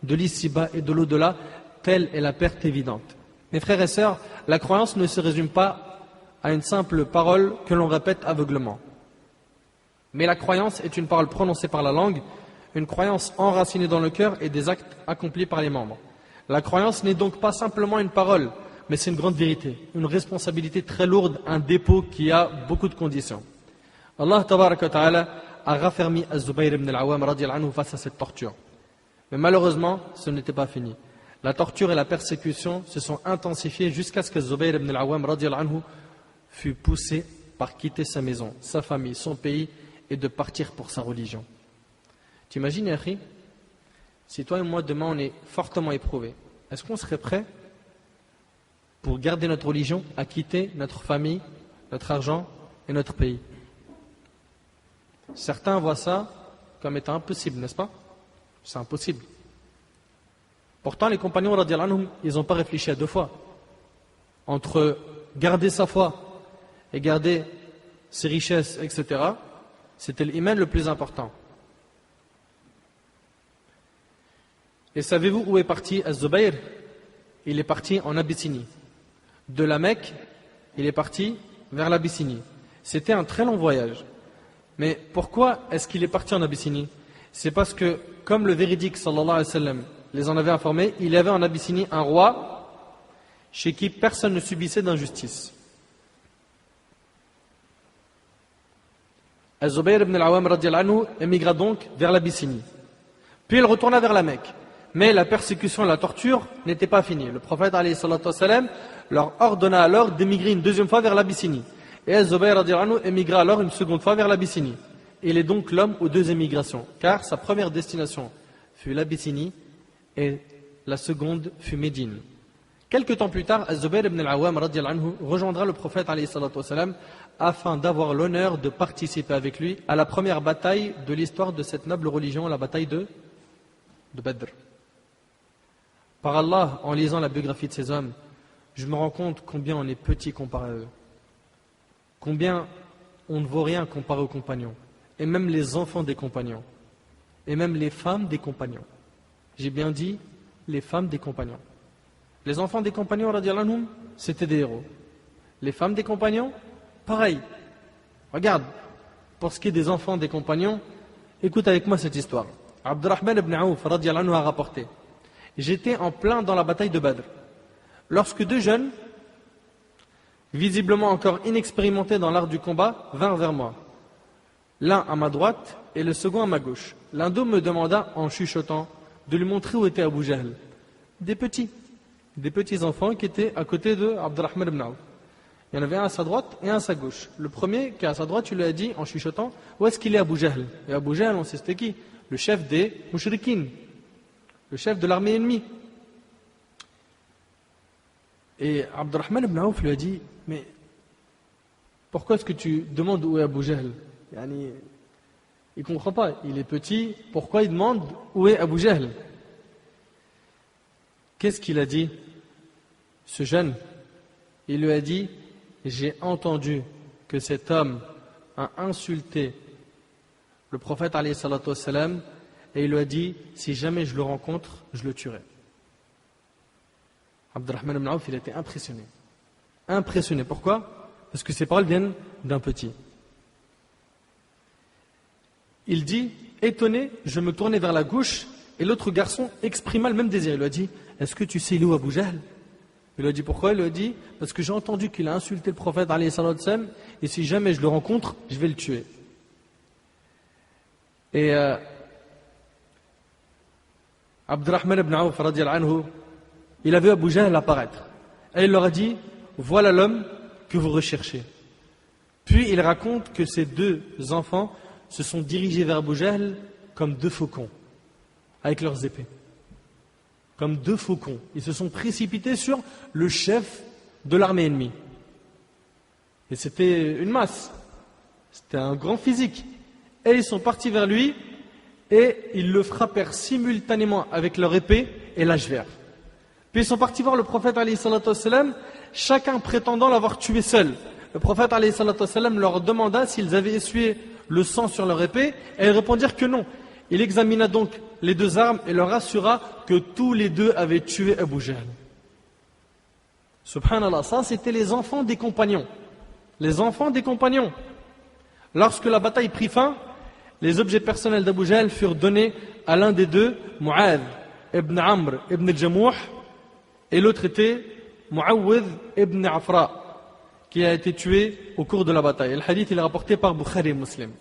de l'ici-bas et de l'au-delà. Telle est la perte évidente. Mes frères et sœurs, la croyance ne se résume pas à une simple parole que l'on répète aveuglement. Mais la croyance est une parole prononcée par la langue, une croyance enracinée dans le cœur et des actes accomplis par les membres. La croyance n'est donc pas simplement une parole, mais c'est une grande vérité, une responsabilité très lourde, un dépôt qui a beaucoup de conditions. Allah tabaraka wa ta'ala a raffermi Az-Zubayr ibn al-Awwam radiyallahu anhu face à cette torture. Mais malheureusement, ce n'était pas fini. La torture et la persécution se sont intensifiées jusqu'à ce que Az-Zubayr ibn al-Awwam radiyallahu anhu fut poussé par quitter sa maison, sa famille, son pays, et de partir pour sa religion. T'imagines, Yahri, si toi et moi demain on est fortement éprouvés, est-ce qu'on serait prêt pour garder notre religion à quitter notre famille, notre argent et notre pays? Certains voient ça comme étant impossible, n'est-ce pas? C'est impossible. Pourtant, les compagnons radiyallahu anhum, ils n'ont pas réfléchi à deux fois. Entre garder sa foi et garder ses richesses, etc., c'était l'iman le plus important. Et savez-vous où est parti Az-Zubayr? Il est parti en Abyssinie. De la Mecque, il est parti vers l'Abyssinie. C'était un très long voyage. Mais pourquoi est-ce qu'il est parti en Abyssinie? C'est parce que, comme le véridique sallallahu alayhi wa sallam les en avait informés, il y avait en Abyssinie un roi chez qui personne ne subissait d'injustice. Az-Zubayr ibn al-Awwam radiyallahu anhu émigra donc vers l'Abyssinie. Puis il retourna vers la Mecque. Mais la persécution et la torture n'étaient pas finies. Le prophète alayhi salatu wassalam leur ordonna alors d'émigrer une deuxième fois vers l'Abyssinie. Et Az-Zubayr radiyallahu anhu émigra alors une seconde fois vers l'Abyssinie. Il est donc l'homme aux deux émigrations, car sa première destination fut l'Abyssinie et la seconde fut Médine. Quelque temps plus tard, Az-Zubayr ibn al-Awwam radiyallahu anhu rejoindra le prophète alayhi salatu wassalam afin d'avoir l'honneur de participer avec lui à la première bataille de l'histoire de cette noble religion, la bataille de Badr. Par Allah, en lisant la biographie de ces hommes, je me rends compte combien on est petit comparé à eux. Combien on ne vaut rien comparé aux compagnons. Et même les enfants des compagnons. Et même les femmes des compagnons. J'ai bien dit les femmes des compagnons. Les enfants des compagnons, radiyallahu anhum, c'était des héros. Les femmes des compagnons, pareil. Regarde, pour ce qui est des enfants des compagnons, Écoute avec moi cette histoire. Abdurrahman ibn Aouf radiyallahu anhu a rapporté: j'étais en plein dans la bataille de Badr, lorsque deux jeunes, visiblement encore inexpérimentés dans l'art du combat, vinrent vers moi. L'un à ma droite et le second à ma gauche. L'un d'eux me demanda en chuchotant de lui montrer où était Abu Jahl. Des petits enfants qui étaient à côté de Abdurrahman ibn Aouf. Il y en avait un à sa droite et un à sa gauche. Le premier qui est à sa droite, tu lui as dit en chuchotant: où est-ce qu'il est Abu Jahl? Et Abu Jahl, on sait c'était qui? Le chef des Mushrikin, le chef de l'armée ennemie. Et Abdurrahman ibn Aouf lui a dit: mais pourquoi est-ce que tu demandes où est Abu Jahl? Il ne comprend pas, il est petit, pourquoi il demande où est Abu Jahl? Qu'est-ce qu'il a dit, ce jeune? Il lui a dit: j'ai entendu que cet homme a insulté le prophète alayhi salatu wassalam, et il lui a dit: si jamais je le rencontre, je le tuerai. Abdurrahman ibn Aouf, il a été impressionné. Impressionné, pourquoi? Parce que ces paroles viennent d'un petit. Il dit, étonné, je me tournai vers la gauche, et l'autre garçon exprima le même désir. Il lui a dit: est-ce que tu sais où Abu Jahl? Il lui a dit: pourquoi? Il lui a dit: parce que j'ai entendu qu'il a insulté le prophète alayhi salatu wassalam, et si jamais je le rencontre, je vais le tuer. Et Abdurrahman ibn Aouf radiyallahu anhu, il a vu Abu Jahl apparaître. Et il leur a dit: voilà l'homme que vous recherchez. Puis il raconte que ces deux enfants se sont dirigés vers Abu Jahl comme deux faucons, avec leurs épées. Comme deux faucons. Ils se sont précipités sur le chef de l'armée ennemie. Et c'était une masse. C'était un grand physique. Et ils sont partis vers lui et ils le frappèrent simultanément avec leur épée et l'âge-vert. Puis ils sont partis voir le prophète alayhi salatu wassalam, chacun prétendant l'avoir tué seul. Le prophète alayhi salatu wassalam leur demanda s'ils avaient essuyé le sang sur leur épée, et ils répondirent que non. Il examina donc les deux armes et leur assura que tous les deux avaient tué Abu Jahl. Subhanallah, ça c'était les enfants des compagnons. Les enfants des compagnons. Lorsque la bataille prit fin, les objets personnels d'Abu Jahl furent donnés à l'un des deux, Mu'adh ibn Amr ibn Jamouh, et l'autre était Mu'awwidh ibn Afra, qui a été tué au cours de la bataille. Et le hadith il est rapporté par Bukhari et Muslim.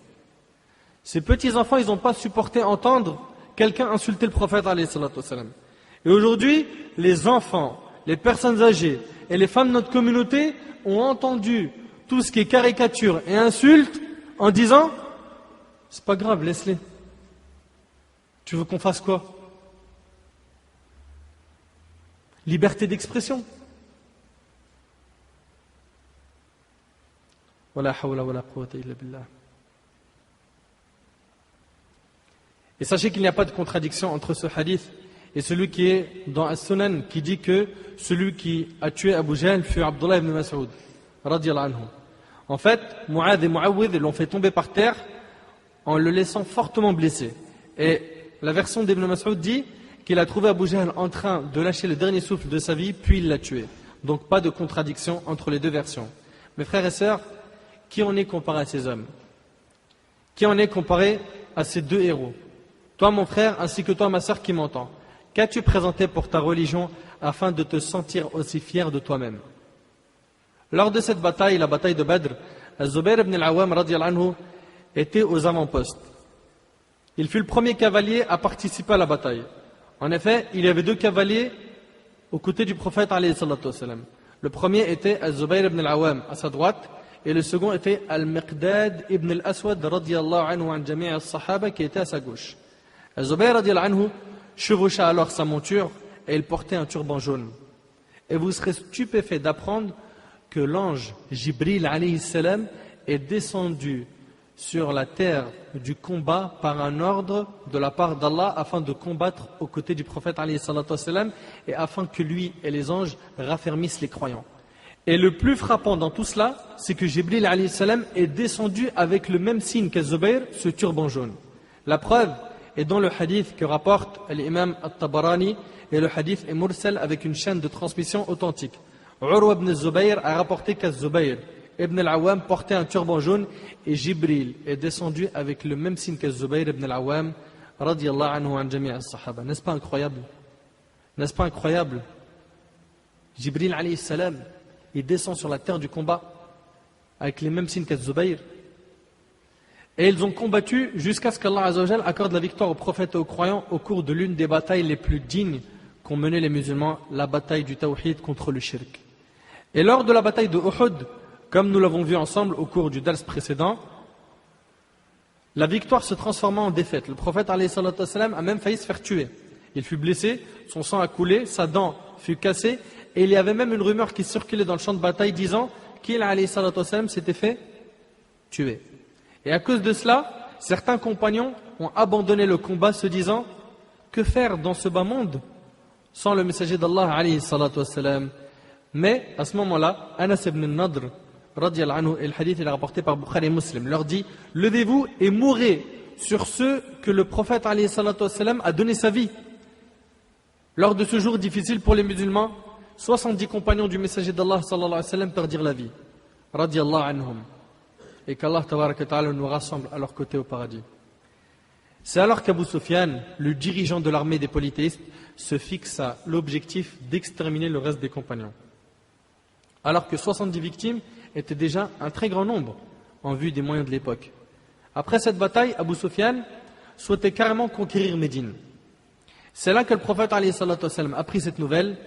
Ces petits-enfants, ils n'ont pas supporté entendre quelqu'un insulter le prophète alayhi salatu wassalam. Et aujourd'hui, les enfants, les personnes âgées et les femmes de notre communauté ont entendu tout ce qui est caricature et insulte en disant: c'est pas grave, laisse-les. Tu veux qu'on fasse quoi? Liberté d'expression. Wala hawla wala quwwata illa billah. Et sachez qu'il n'y a pas de contradiction entre ce hadith et celui qui est dans As-Sunan, qui dit que celui qui a tué Abu Jahl fut Abdullah ibn Mas'ud radiyallahu anhu. En fait, Mu'adh et Mu'awwidh l'ont fait tomber par terre en le laissant fortement blessé. Et la version d'Ibn Mas'ud dit qu'il a trouvé Abu Jahl en train de lâcher le dernier souffle de sa vie, puis il l'a tué. Donc pas de contradiction entre les deux versions. Mes frères et sœurs, qui en est comparé à ces hommes? Qui en est comparé à ces deux héros? Toi mon frère, ainsi que toi ma sœur qui m'entends, qu'as-tu présenté pour ta religion afin de te sentir aussi fier de toi-même? Lors de cette bataille, la bataille de Badr, Az-Zubayr ibn al-Awwam radiyallahu anhu était aux avant-postes. Il fut le premier cavalier à participer à la bataille. En effet, il y avait deux cavaliers aux côtés du prophète alayhi salatu wassalam. Le premier était Az-Zubayr ibn al-Awwam à sa droite, et le second était Al-Miqdad ibn al-Aswad radiyallahu anhu an jami' al-Sahaba qui était à sa gauche. Az-Zubayr radiyallahu anhu chevaucha alors sa monture et il portait un turban jaune. Et vous serez stupéfait d'apprendre que l'ange Jibril alayhi salam est descendu sur la terre du combat par un ordre de la part d'Allah afin de combattre aux côtés du prophète alayhi salatu wassalam et afin que lui et les anges raffermissent les croyants. Et le plus frappant dans tout cela, c'est que Jibril alayhi salam est descendu avec le même signe qu'Az-Zubayr, ce turban jaune. La preuve est dans le hadith que rapporte l'imam At-Tabarani, et le hadith est mursal avec une chaîne de transmission authentique. Urwa ibn Zubayr a rapporté qu'Az-Zubayr ibn al-Awwam portait un turban jaune et Jibril est descendu avec le même signe que Zubayr ibn al-Awwam radiyallahu anhu an jami' as-sahaba. N'est-ce pas incroyable? N'est-ce pas incroyable? Jibril alayhi salam, il descend sur la terre du combat avec les mêmes signes que Zubayr. Et ils ont combattu jusqu'à ce qu'Allah Azza wa Jal accorde la victoire aux prophètes et aux croyants au cours de l'une des batailles les plus dignes qu'ont mené les musulmans, la bataille du Tawhid contre le Shirk. Et lors de la bataille de Uhud, comme nous l'avons vu ensemble au cours du dars précédent, la victoire se transforma en défaite. Le prophète alayhi salatu wassalam a même failli se faire tuer. Il fut blessé, son sang a coulé, sa dent fut cassée, et il y avait même une rumeur qui circulait dans le champ de bataille disant qu'il alayhi salatu wassalam s'était fait tuer. Et à cause de cela, certains compagnons ont abandonné le combat se disant que faire dans ce bas monde sans le messager d'Allah alayhi salatu wassalam. Mais à ce moment-là, Anas ibn Nadr radiyallahu anhu, et le hadith est rapporté par Bukhari et Muslim, leur dit: levez-vous et mourrez sur ceux que le prophète alayhi salatu wassalam a donné sa vie. Lors de ce jour difficile pour les musulmans, 70 compagnons du messager d'Allah sallallahu alayhi wa sallam perdirent la vie radiyallahu anhum. Et qu'Allah tabaraka ta'ala nous rassemble à leur côté au paradis. C'est alors qu'Abu Sufyan, le dirigeant de l'armée des polythéistes, se fixa l'objectif d'exterminer le reste des compagnons. Alors que 70 victimes étaient déjà un très grand nombre en vue des moyens de l'époque. Après cette bataille, Abu Sufyan souhaitait carrément conquérir Médine. C'est là que le prophète alayhi salatu wassalam a pris cette nouvelle,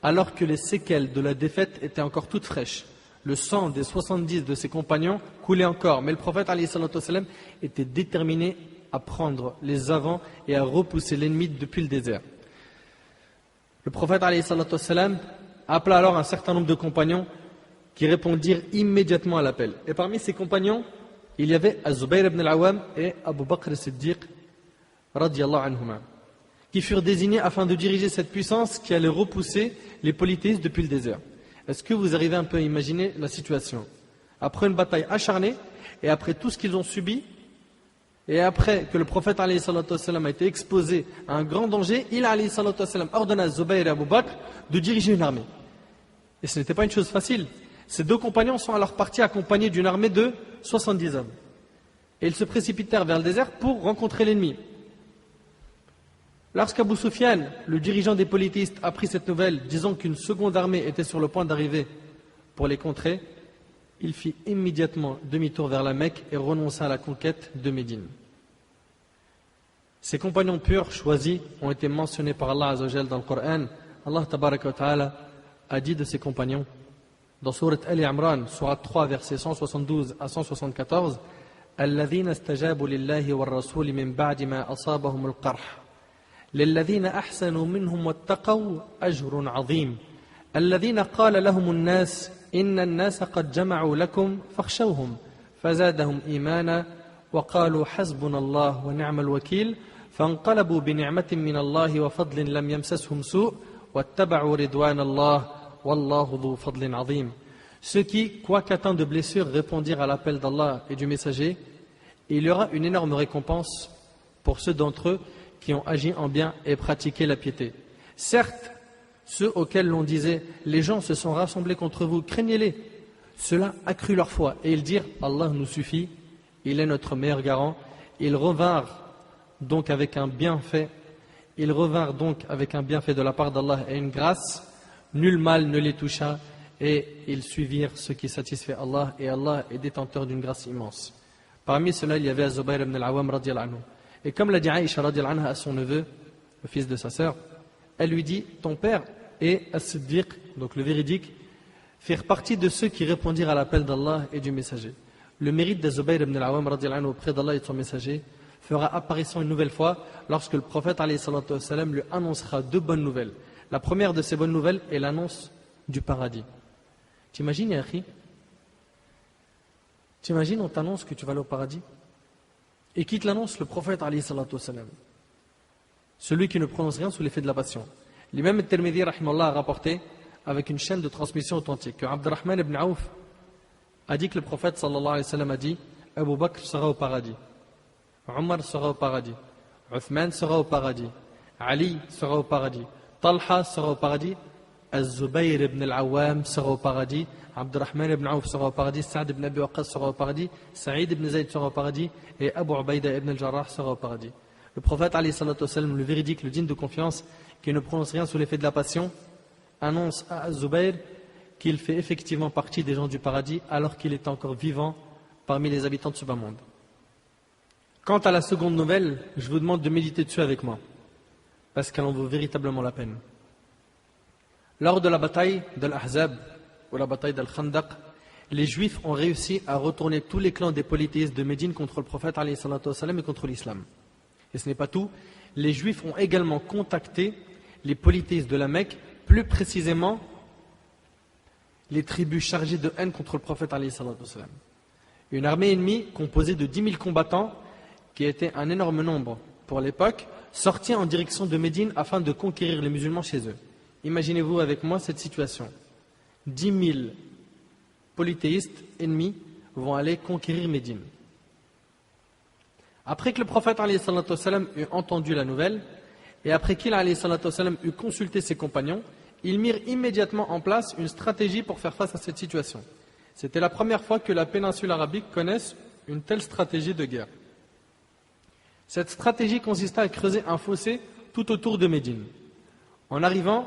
alors que les séquelles de la défaite étaient encore toutes fraîches. Le sang des 70 de ses compagnons coulait encore, mais le prophète alayhi salatu wassalam était déterminé à prendre les avants et à repousser l'ennemi depuis le désert. Le prophète alayhi salatu wassalam appela alors un certain nombre de compagnons qui répondirent immédiatement à l'appel. Et parmi ces compagnons, il y avait Az-Zubayr ibn al-Awwam et Abu Bakr as-Siddiq radiyallahu anhuma, qui furent désignés afin de diriger cette puissance qui allait repousser les polythéistes depuis le désert. Est-ce que vous arrivez un peu à imaginer la situation? Après une bataille acharnée, et après tout ce qu'ils ont subi, et après que le prophète alayhi salatu wassalam a été exposé à un grand danger, il alayhi salatu wassalam ordonna à Zubayr et Abu Bakr de diriger une armée. Et ce n'était pas une chose facile. Ces deux compagnons sont alors partis accompagnés d'une armée de 70 hommes. Et ils se précipitèrent vers le désert pour rencontrer l'ennemi. Lorsqu'Abu Sufyan, le dirigeant des polythéistes, apprit cette nouvelle, disant qu'une seconde armée était sur le point d'arriver pour les contrer, il fit immédiatement demi-tour vers la Mecque et renonça à la conquête de Médine. Ces compagnons purs choisis ont été mentionnés par Allah Azza wa Jal dans le Coran. Allah Tabaraka wa Ta'ala a dit de ses compagnons dans sourate Ali Imran, sourate 3, versets 172 à 174, الذين استجابوا لله والرسول من بعد ما أصابهم القرح للذين أحسنوا منهم واتقوا أجر عظيم الذين قال لهم الناس إن الناس قد جمعوا لكم فاخشوهم فزادهم إيمانا وقالوا حسبنا الله ونعم الوكيل فانقلبوا بنعمة من الله وفضل لم يمسسهم سوء واتبعوا رضوان الله والله ذو فضل عظيم. Ceux qui, quoique atteints de blessures, répondirent à l'appel d'Allah et du messager, et il y aura une énorme récompense pour ceux d'entre eux qui ont agi en bien et pratiqué la piété. Certes, ceux auxquels l'on disait « Les gens se sont rassemblés contre vous, craignez-les », cela accrut leur foi, et ils dirent « Allah nous suffit, il est notre meilleur garant ». Ils revinrent donc avec un bienfait de la part d'Allah et une grâce, nul mal ne les toucha, et ils suivirent ce qui satisfait Allah, et Allah est détenteur d'une grâce immense. Parmi ceux-là, il y avait Az-Zubayr ibn al-Awwam radiyallahu anhu. Et comme l'a dit Aïcha radiyallahu anha à son neveu, le fils de sa sœur, elle lui dit « Ton père et As-Siddiq, donc le véridique, firent partie de ceux qui répondirent à l'appel d'Allah et du messager. » Le mérite d'Az-Zubayr ibn al-Awwam radiyallahu anhu auprès d'Allah et de son messager fera apparition une nouvelle fois lorsque le prophète alayhi salatu wassalam lui annoncera deux bonnes nouvelles. La première de ces bonnes nouvelles est l'annonce du paradis. T'imagines, Yahri? T'imagines, on t'annonce que tu vas aller au paradis? Et qui te l'annonce? Le prophète alayhi salatu wassalam. Celui qui ne prononce rien sous l'effet de la passion. L'imam al-Tirmidhi rahimahullah a rapporté avec une chaîne de transmission authentique que Abdurrahman ibn Auf a dit que le prophète sallallahu alayhi wa sallam a dit Abu Bakr sera au paradis, Omar sera au paradis, Uthman sera au paradis, Ali sera au paradis, Talha sera au paradis, Az-Zubayr ibn al-Awwam sera au paradis, Abdurrahman ibn Auf sera au paradis, Sa'd ibn Abi Waqqas sera au paradis, Saïd ibn Zayd sera au paradis et Abu Ubaïda ibn al-Jarrah sera au paradis. Le prophète, alayhi salatu wassalam, le véridique, le digne de confiance, qui ne prononce rien sous l'effet de la passion, annonce à Az-Zubayr qu'il fait effectivement partie des gens du paradis alors qu'il est encore vivant parmi les habitants de ce bas monde. Quant à la seconde nouvelle, je vous demande de méditer dessus avec moi, parce qu'elle en vaut véritablement la peine. Lors de la bataille de l'Ahzab, ou la bataille d'Al-Khandaq, les Juifs ont réussi à retourner tous les clans des polythéistes de Médine contre le prophète alayhi salatu wassalam, et contre l'islam. Et ce n'est pas tout, les Juifs ont également contacté les polythéistes de la Mecque, plus précisément les tribus chargées de haine contre le prophète alayhi salatu wassalam. Une armée ennemie composée de 10 000 combattants, qui était un énorme nombre pour l'époque, sortit en direction de Médine afin de conquérir les musulmans chez eux. Imaginez-vous avec moi cette situation. 10 000 polythéistes ennemis vont aller conquérir Médine. Après que le prophète alayhi salatu wassalam eut entendu la nouvelle, et après qu'il alayhi salatu wassalam eut consulté ses compagnons, ils mirent immédiatement en place une stratégie pour faire face à cette situation. C'était la première fois que la péninsule arabique connaisse une telle stratégie de guerre. Cette stratégie consista à creuser un fossé tout autour de Médine. En arrivant,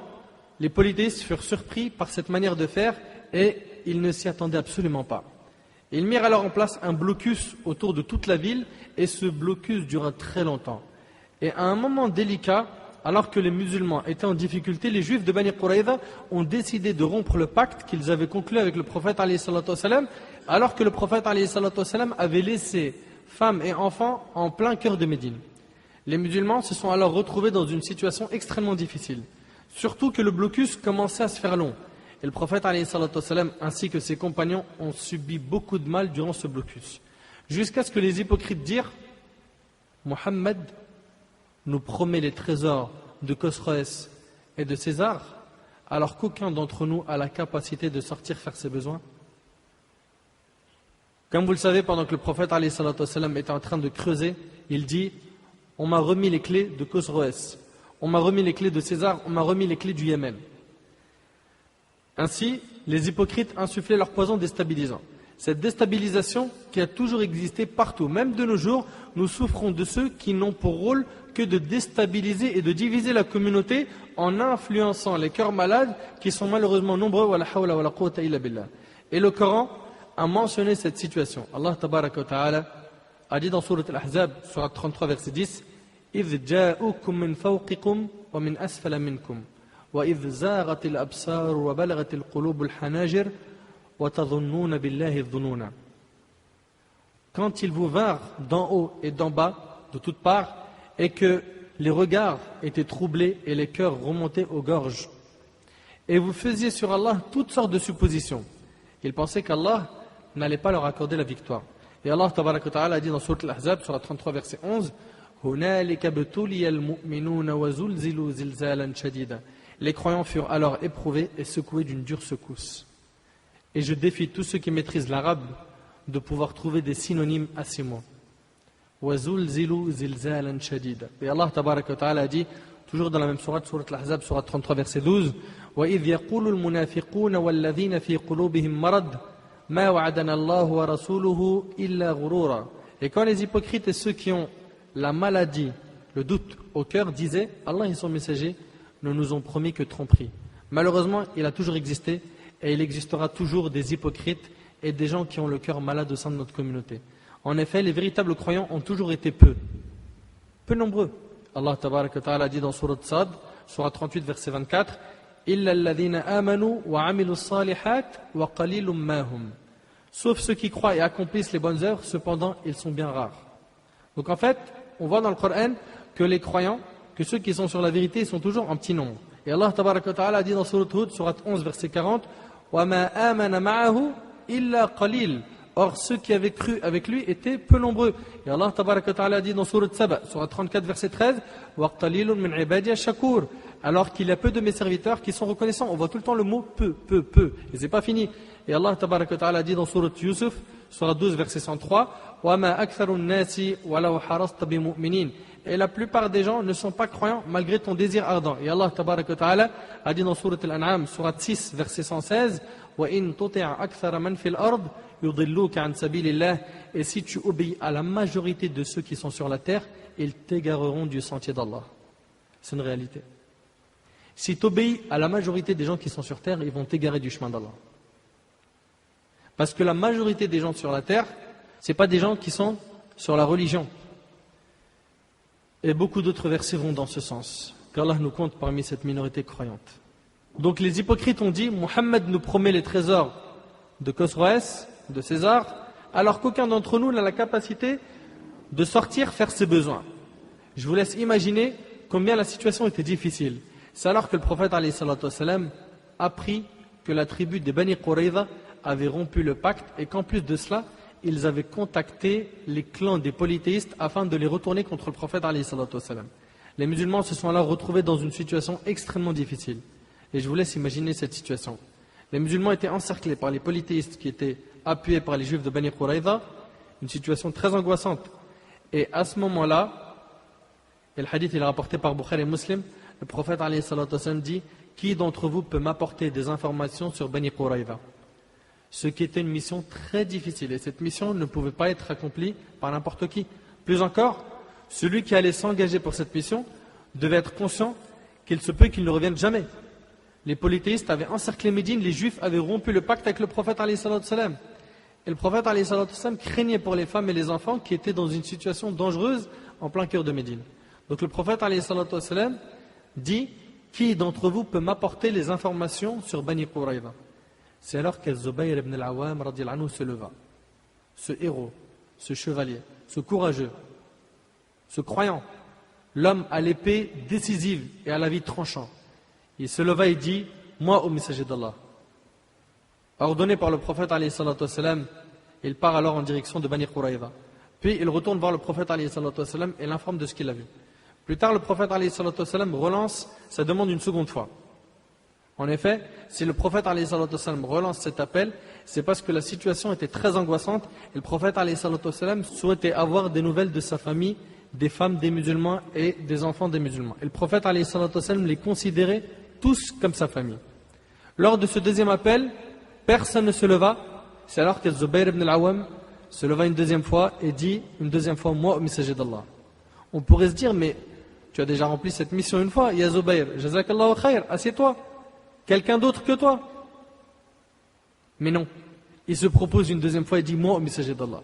les polythéistes furent surpris par cette manière de faire et ils ne s'y attendaient absolument pas. Ils mirent alors en place un blocus autour de toute la ville et ce blocus dura très longtemps. Et à un moment délicat, alors que les musulmans étaient en difficulté, les juifs de Bani Quraïda ont décidé de rompre le pacte qu'ils avaient conclu avec le prophète alayhi salatu wassalam, alors que le prophète alayhi salatu wassalam avait laissé femmes et enfants en plein cœur de Médine. Les musulmans se sont alors retrouvés dans une situation extrêmement difficile, surtout que le blocus commençait à se faire long. Et le prophète alayhi salatu wassalam, ainsi que ses compagnons ont subi beaucoup de mal durant ce blocus, jusqu'à ce que les hypocrites dirent « Mohammed nous promet les trésors de Khosroès et de César, alors qu'aucun d'entre nous a la capacité de sortir faire ses besoins. » Comme vous le savez, pendant que le prophète alayhi salatu wassalam était en train de creuser, il dit « On m'a remis les clés de Khosroès, on m'a remis les clés de César, on m'a remis les clés du Yémen. » Ainsi, les hypocrites insufflaient leur poison déstabilisant. Cette déstabilisation qui a toujours existé partout, même de nos jours, nous souffrons de ceux qui n'ont pour rôle que de déstabiliser et de diviser la communauté en influençant les cœurs malades qui sont malheureusement nombreux. Et le Coran a mentionné cette situation. Allah tabaraka wa ta'ala a dit dans Sourate Al-Ahzab, Sourate 33, verset 10, إِذْ جَاءُكُمْ مِنْ فَوْقِكُمْ وَمِنْ أَسْفَلَ مِنْكُمْ وَإِذْ زَاغَتِ الْأَبْصَارُ وَبَلَغَتِ الْقُلُوبُ الْحَنَاجِرَ وَتَظُنُّونَ بِاللَّهِ الظُّنُونَ. Quand ils vous vinrent d'en haut et d'en bas, de toutes parts, et que les regards étaient troublés et les cœurs remontaient aux gorges, et vous faisiez sur Allah toutes sortes de suppositions, ils pensaient qu'Allah n'allait pas leur accorder la victoire. Et Allah tabaraka wa ta'ala a dit dans Sourate Al-Ahzab, sur la 33, verset 11, هُنَالِكَ ابْتُلِيَ الْمُؤْمِنُونَ وَزُلْزِلُوا زِلْزَالًا شَدِيدًا. Les croyants furent alors éprouvés et secoués d'une dure secousse. Et je défie tous ceux qui maîtrisent l'arabe de pouvoir trouver des synonymes à ces mots. وَزُلْزِلُوا زِلْزَالًا شَدِيدًا. Et Allah tabaraka wa ta'ala a dit, toujours dans la même sourate, Sourate Al-Ahzab, sourate 33, verset 12, وَإِذْ يَقُولُ الْمُنَافِقُونَ وَالَّذِينَ فِي قُلُوبِهِمْ مَرَضٌ مَا وَعَدَنَا اللَّهُ وَرَسُولُهُ إِلَّا غُرُورًا. Et quand les hypocrites et ceux qui ont la maladie, le doute au cœur disaient, Allah et son messager ne nous ont promis que tromperie. Malheureusement, il a toujours existé et il existera toujours des hypocrites et des gens qui ont le cœur malade au sein de notre communauté. En effet, les véritables croyants ont toujours été peu nombreux. Allah tabaraka wa ta'ala dit dans Sourate Sad, Sourate 38, verset 24, إِلَّا الَّذِينَ آمَنُوا وَعَمِلُوا الصَّالِحَاتِ وَقَلِيلٌ مَا هُمْ. Sauf ceux qui croient et accomplissent les bonnes œuvres, cependant ils sont bien rares. Donc en fait, on voit dans le Coran que les croyants, que ceux qui sont sur la vérité, sont toujours en petit nombre. Et Allah tabaraka wa ta'ala a dit dans Sourate Hud, Sourate 11, verset 40, وَمَا آمَنَ مَعَهُ إِلَّا قَلِيلٌ. Or, ceux qui avaient cru avec lui étaient peu nombreux. Et Allah tabaraka wa ta'ala a dit dans Sourate Saba, Sourate 34, verset 13, وَقْتَلِيلٌ مِنْ عِبَادِيَ الشَّكُورِ. Alors qu'il y a peu de mes serviteurs qui sont reconnaissants. On voit tout le temps le mot peu. Et c'est pas fini. Et Allah tabaraka wa ta'ala a dit dans Sourate Yusuf, Sourate 12, verset 103, وَمَا أَكْثَرُ النَّاسِ وَلَوْ حَرَصْتَ بِمُؤْمِنِينَ. Et la plupart des gens ne sont pas croyants malgré ton désir ardent. Et Allah tabaraka wa ta'ala a dit dans Sourate Al-An'am, Sourate 6, verset 116, وَإِن تُطِعْ أَكْثَرَ مَنْ فِي الْأَرْضِ يُضِلُّوكَ عَنْ سَبِيلِ اللَّهِ. Et si tu obéis à la majorité de ceux qui sont sur la terre, ils t'égareront du sentier d'Allah. C'est une réalité. Si tu obéis à la majorité des gens qui sont sur terre, ils vont t'égarer du chemin d'Allah. Parce que la majorité des gens sur la terre, ce n'est pas des gens qui sont sur la religion. Et beaucoup d'autres versets vont dans ce sens, qu'Allah nous compte parmi cette minorité croyante. Donc les hypocrites ont dit, Mohammed nous promet les trésors de Khosroès, de César, alors qu'aucun d'entre nous n'a la capacité de sortir faire ses besoins. Je vous laisse imaginer combien la situation était difficile. C'est alors que le prophète alayhi salatu wassalam apprit que la tribu des Bani Qurayza avait rompu le pacte et qu'en plus de cela, ils avaient contacté les clans des polythéistes afin de les retourner contre le prophète alayhi salatu wassalam. Les musulmans se sont alors retrouvés dans une situation extrêmement difficile. Et je vous laisse imaginer cette situation. Les musulmans étaient encerclés par les polythéistes qui étaient appuyés par les juifs de Bani Qurayza, une situation très angoissante. Et à ce moment-là, et le hadith il est rapporté par Bukhari et Muslim, le prophète alayhi salatu wassalam dit, qui d'entre vous peut m'apporter des informations sur Bani Qurayza? Ce qui était une mission très difficile. Et cette mission ne pouvait pas être accomplie par n'importe qui. Plus encore, celui qui allait s'engager pour cette mission devait être conscient qu'il se peut qu'il ne revienne jamais. Les polythéistes avaient encerclé Médine, les juifs avaient rompu le pacte avec le prophète alayhi salatu wassalam. Et le prophète alayhi salatu wassalam craignait pour les femmes et les enfants qui étaient dans une situation dangereuse en plein cœur de Médine. Donc le prophète alayhi salatu wassalam dit, qui d'entre vous peut m'apporter les informations sur Bani Qurayza? C'est alors qu'Az-Zubayr ibn al-Awwam radiyallahu anhu se leva. Ce héros, ce chevalier, ce courageux, ce croyant, l'homme à l'épée décisive et à la vie tranchant. Il se leva et dit, moi au messager d'Allah. Ordonné par le prophète alayhi salatu wassalam, il part alors en direction de Bani Qurayza. Puis il retourne voir le prophète alayhi salatu wassalam et l'informe de ce qu'il a vu. Plus tard, le prophète alayhi salatu wassalam relance sa demande une seconde fois. En effet, si le prophète alayhi salatu wassalam relance cet appel, c'est parce que la situation était très angoissante et le prophète alayhi salatu wassalam souhaitait avoir des nouvelles de sa famille, des femmes des musulmans et des enfants des musulmans. Et le prophète alayhi salatu wassalam les considérait tous comme sa famille. Lors de ce deuxième appel, personne ne se leva. C'est alors que Zubayr ibn al-Awwam se leva une deuxième fois et dit une deuxième fois, moi au messager d'Allah. On pourrait se dire, mais tu as déjà rempli cette mission une fois, ya Zubayr, jazakallahu khair, assieds-toi. Quelqu'un d'autre que toi. Mais non. Il se propose une deuxième fois et dit, moi au messager d'Allah.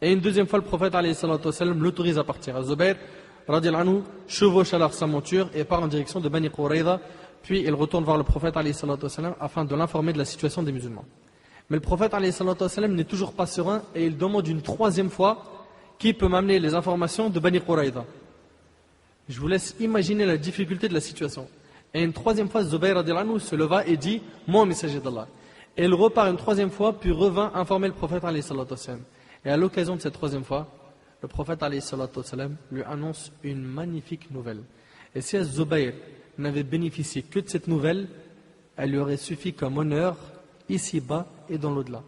Et une deuxième fois, le prophète alayhi salatu wassalam l'autorise à partir. Zubayr radiyallahu anhu chevauche alors sa monture et part en direction de Bani Qurayza. Puis il retourne voir le prophète alayhi salatu wassalam afin de l'informer de la situation des musulmans. Mais le prophète alayhi salatu wassalam n'est toujours pas serein et il demande une troisième fois, qui peut m'amener les informations de Bani Qurayza? Je vous laisse imaginer la difficulté de la situation. Et une troisième fois, Zubayr radiyallahu anhu se leva et dit, moi messager d'Allah. Et il repart une troisième fois, puis revint informer le prophète alayhi salatu wassalam. Et à l'occasion de cette troisième fois, le prophète alayhi salatu wassalam lui annonce une magnifique nouvelle. Et si Zubayr n'avait bénéficié que de cette nouvelle, elle lui aurait suffi comme honneur ici-bas et dans l'au-delà.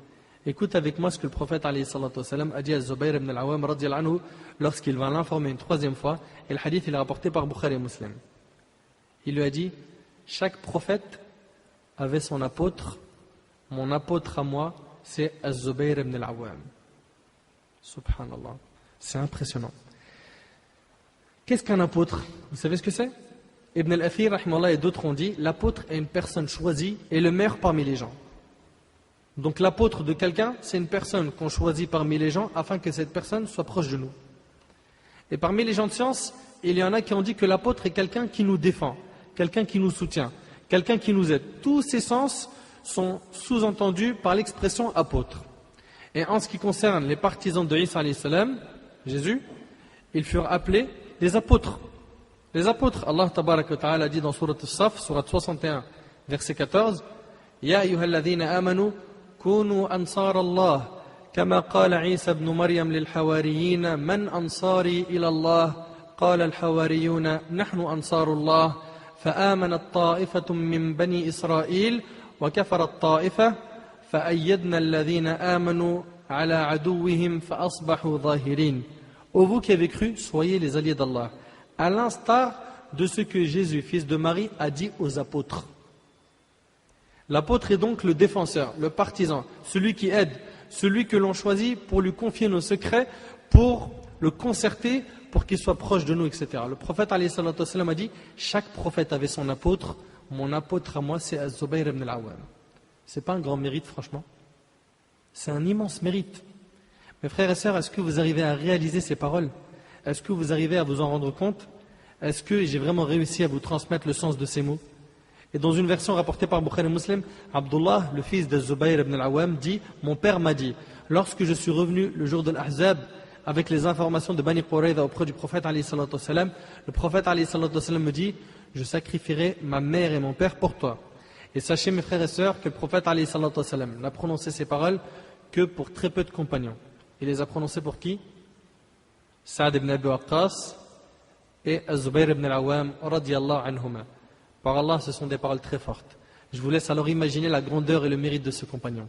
Écoute avec moi ce que le prophète alayhi salatu wassalam a dit à Zubayr ibn al-Awwam radiyallahu anhu lorsqu'il va l'informer une troisième fois. Et le hadith il est rapporté par Bukhari et Muslim. Il lui a dit, chaque prophète avait son apôtre, mon apôtre à moi, c'est Az-Zubayr ibn al-Awwam. Subhanallah, c'est impressionnant. Qu'est-ce qu'un apôtre? Vous savez ce que c'est? Ibn al-Athir rahimahullah et d'autres ont dit, l'apôtre est une personne choisie et le meilleur parmi les gens. Donc l'apôtre de quelqu'un, c'est une personne qu'on choisit parmi les gens afin que cette personne soit proche de nous. Et parmi les gens de science, il y en a qui ont dit que l'apôtre est quelqu'un qui nous défend, quelqu'un qui nous soutient, quelqu'un qui nous aide. Tous ces sens sont sous-entendus par l'expression apôtre. Et en ce qui concerne les partisans de Isa alayhi salam, Jésus, ils furent appelés des apôtres. Les apôtres, Allah tabaraka wa ta'ala dit dans Sourate As-Saf, Sourate 61, verset 14, Ya ayyuhalladhina amanu, kunu ansar Allah, kama qala Isa ibn Maryam lil hawariyina, man ansari ila Allah, قال الحواريون نحن أنصار الله فآمنت طائفة من بني إسرائيل وكفرت طائفة فأيدنا الذين آمنوا على عدوهم فأصبحوا ظاهرين. Ô vous qui avez cru, soyez les alliés d'Allah. à l'instar de ce que Jésus, fils de Marie, a dit aux apôtres. L'apôtre est donc le défenseur, le partisan, celui qui aide, celui que l'on choisit pour lui confier nos secrets, pour le concerter, pour qu'il soit proche de nous, etc. Le prophète alayhi salatu wassalam a dit, chaque prophète avait son apôtre, mon apôtre à moi c'est Az-Zubayr ibn al-Awwam. C'est pas un grand mérite franchement, c'est un immense mérite. Mes frères et sœurs, est-ce que vous arrivez à réaliser ces paroles? Est-ce que vous arrivez à vous en rendre compte? Est-ce que j'ai vraiment réussi à vous transmettre le sens de ces mots? Et dans une version rapportée par Bukhari et Muslim, Abdullah, le fils de Zubayr ibn al-Awwam, dit, mon père m'a dit, lorsque je suis revenu le jour de l'Ahzab avec les informations de Bani Qurayza auprès du prophète alayhi salatu wassalam, le prophète alayhi salatu wassalam me dit, je sacrifierai ma mère et mon père pour toi. Et sachez mes frères et sœurs que le prophète alayhi salatu wassalam n'a prononcé ces paroles que pour très peu de compagnons. Il les a prononcées pour qui? Saad ibn Abi Waqqas et Az-Zubayr ibn al-Awwam radiyallahu anhuma. Par Allah, ce sont des paroles très fortes. Je vous laisse alors imaginer la grandeur et le mérite de ce compagnon.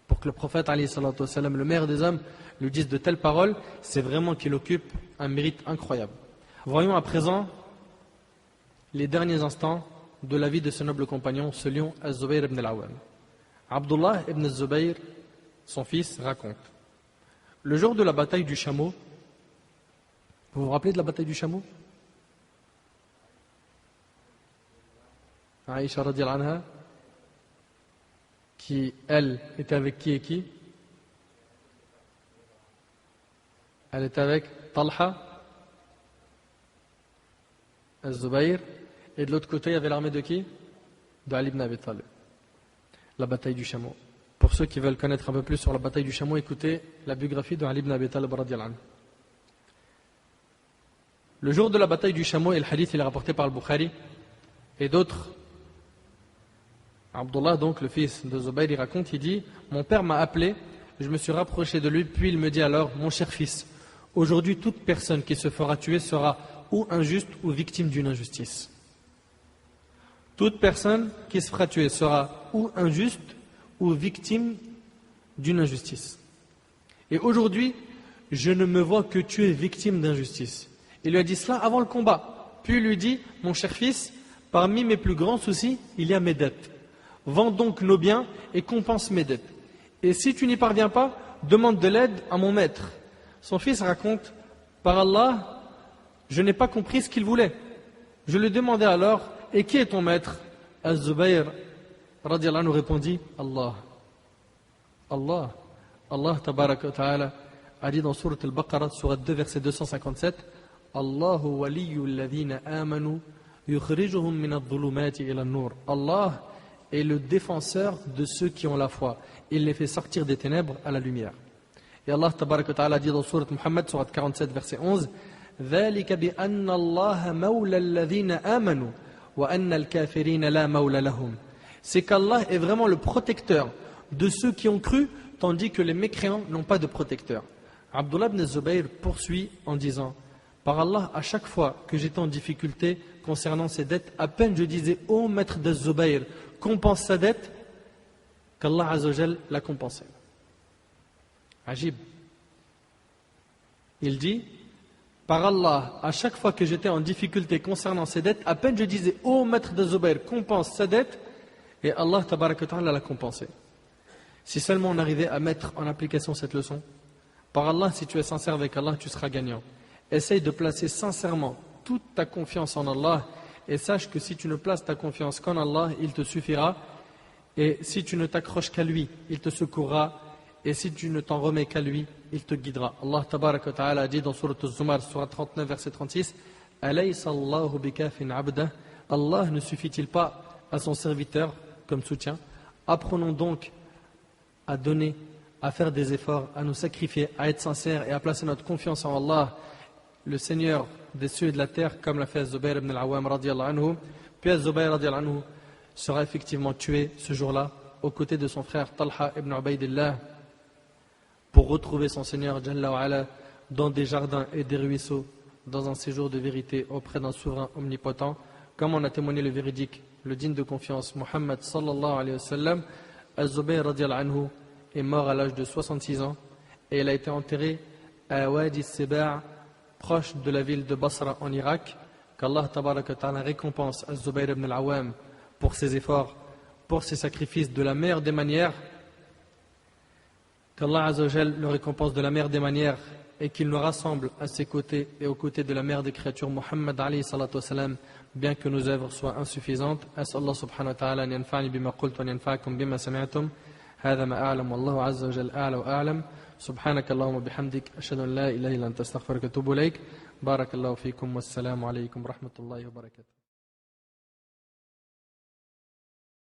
Pour que le prophète, alayhi salatu wassalam, le meilleur des hommes, lui dise de telles paroles, c'est vraiment qu'il occupe un mérite incroyable. Voyons à présent les derniers instants de la vie de ce noble compagnon, ce lion, Az-Zubayr ibn al-Awwam. Abdullah ibn al-Zubayr, son fils, raconte. Le jour de la bataille du chameau, vous vous rappelez de la bataille du chameau? Aïcha radiyallahu anha, qui, elle, était avec qui et qui? Elle était avec Talha, Az-Zubayr, et de l'autre côté, il y avait l'armée de qui? De Ali ibn Abi Talib. La bataille du chameau. Pour ceux qui veulent connaître un peu plus sur la bataille du chameau, écoutez la biographie de Ali ibn Abi Talib radiyallahu anhu. Le jour de la bataille du chameau, et le hadith il est rapporté par le Bukhari et d'autres, Abdullah, donc le fils de Zubayr, il raconte, il dit, mon père m'a appelé, je me suis rapproché de lui, puis il me dit alors, mon cher fils, aujourd'hui toute personne qui se fera tuer sera ou injuste ou victime d'une injustice. Toute personne qui se fera tuer sera ou injuste ou victime d'une injustice. Et aujourd'hui, je ne me vois que tu es victime d'injustice. Il lui a dit cela avant le combat. Puis il lui dit, mon cher fils, parmi mes plus grands soucis, il y a mes dettes. Vends donc nos biens et compense mes dettes. Et si tu n'y parviens pas, demande de l'aide à mon maître. Son fils raconte, par Allah, je n'ai pas compris ce qu'il voulait. Je lui demandai alors, et qui est ton maître? Az-Zubayr radiyallahu anhu répondit, Allah. Allah. Allah tabaraka wa ta'ala a dit dans Surat al-Baqarah, Surat 2, verset 257, Allahu waliyyu alladhina amanu yukhrijuhum min adh-dhulumati ila an-nur. Allah est le défenseur de ceux qui ont la foi. Il les fait sortir des ténèbres à la lumière. Et Allah tabaraka wa ta'ala a dit dans Surat Muhammad, Surat 47, verset 11, ذَلِكَ بِأَنَّ اللَّهَ مَوْلَى الَّذِينَ آمَنُوا وَأَنَّ الْكَافِرِينَ لَا مَوْلَى لَهُمْ. C'est qu'Allah est vraiment le protecteur de ceux qui ont cru, tandis que les mécréants n'ont pas de protecteur. Abdullah ibn Zubayr poursuit en disant, par Allah, à chaque fois que j'étais en difficulté concernant ses dettes, à peine je disais, ô maître de Zubayr, compense sa dette, qu'Allah Azzawajal l'a compensé. Ajib. Il dit, par Allah, à chaque fois que j'étais en difficulté concernant ses dettes, à peine je disais, ô maître de Zubayr, compense sa dette, et Allah tabaraka ta'ala l'a compensé. Si seulement on arrivait à mettre en application cette leçon, par Allah, si tu es sincère avec Allah, tu seras gagnant. Essaye de placer sincèrement toute ta confiance en Allah et sache que si tu ne places ta confiance qu'en Allah, il te suffira. Et si tu ne t'accroches qu'à lui, il te secourra. Et si tu ne t'en remets qu'à lui, il te guidera. Allah tabaraka wa ta'ala a dit dans Surat Al-Zumar, Surat 39, verset 36, Alaysa Allahu bikafin abdah. Allah ne suffit-il pas à son serviteur comme soutien? Apprenons donc à donner, à faire des efforts, à nous sacrifier, à être sincères et à placer notre confiance en Allah, le Seigneur des cieux et de la terre, comme l'a fait Zubayr ibn al-Awwam radiyallahu anhu. Puis Zubayr radiyallahu anhu sera effectivement tué ce jour-là aux côtés de son frère Talha ibn Ubaydillah pour retrouver son Seigneur Jalla wa Ala dans des jardins et des ruisseaux, dans un séjour de vérité auprès d'un souverain omnipotent, comme en a témoigné le véridique, le digne de confiance, Muhammad sallallahu alayhi wa sallam. Az-Zubayr radiyallahu anhu est mort à l'âge de 66 ans et il a été enterré à Wadi Siba', proche de la ville de Basra en Irak. Qu'Allah tabaraka wa ta'ala récompense Az-Zubayr ibn al-Awwam pour ses efforts, pour ses sacrifices de la meilleure des manières. Qu'Allah Azza wa Jal le récompense de la meilleure des manières et qu'il nous rassemble à ses côtés et aux côtés de la mère des créatures Muhammad alayhi salatu wasalam, bien que nos œuvres soient insuffisantes. As'Allah subhanahu wa ta'ala an yanfa'ni bima qult wa an yanfa'akum bima sami'tum. هذا ما أعلم والله عز وجل أعلى وأعلم. سبحانك اللهم وبحمدك أشهد أن لا إله إلا أنت أستغفرك وأتوب إليك. بارك الله فيكم والسلام عليكم ورحمة الله وبركاته.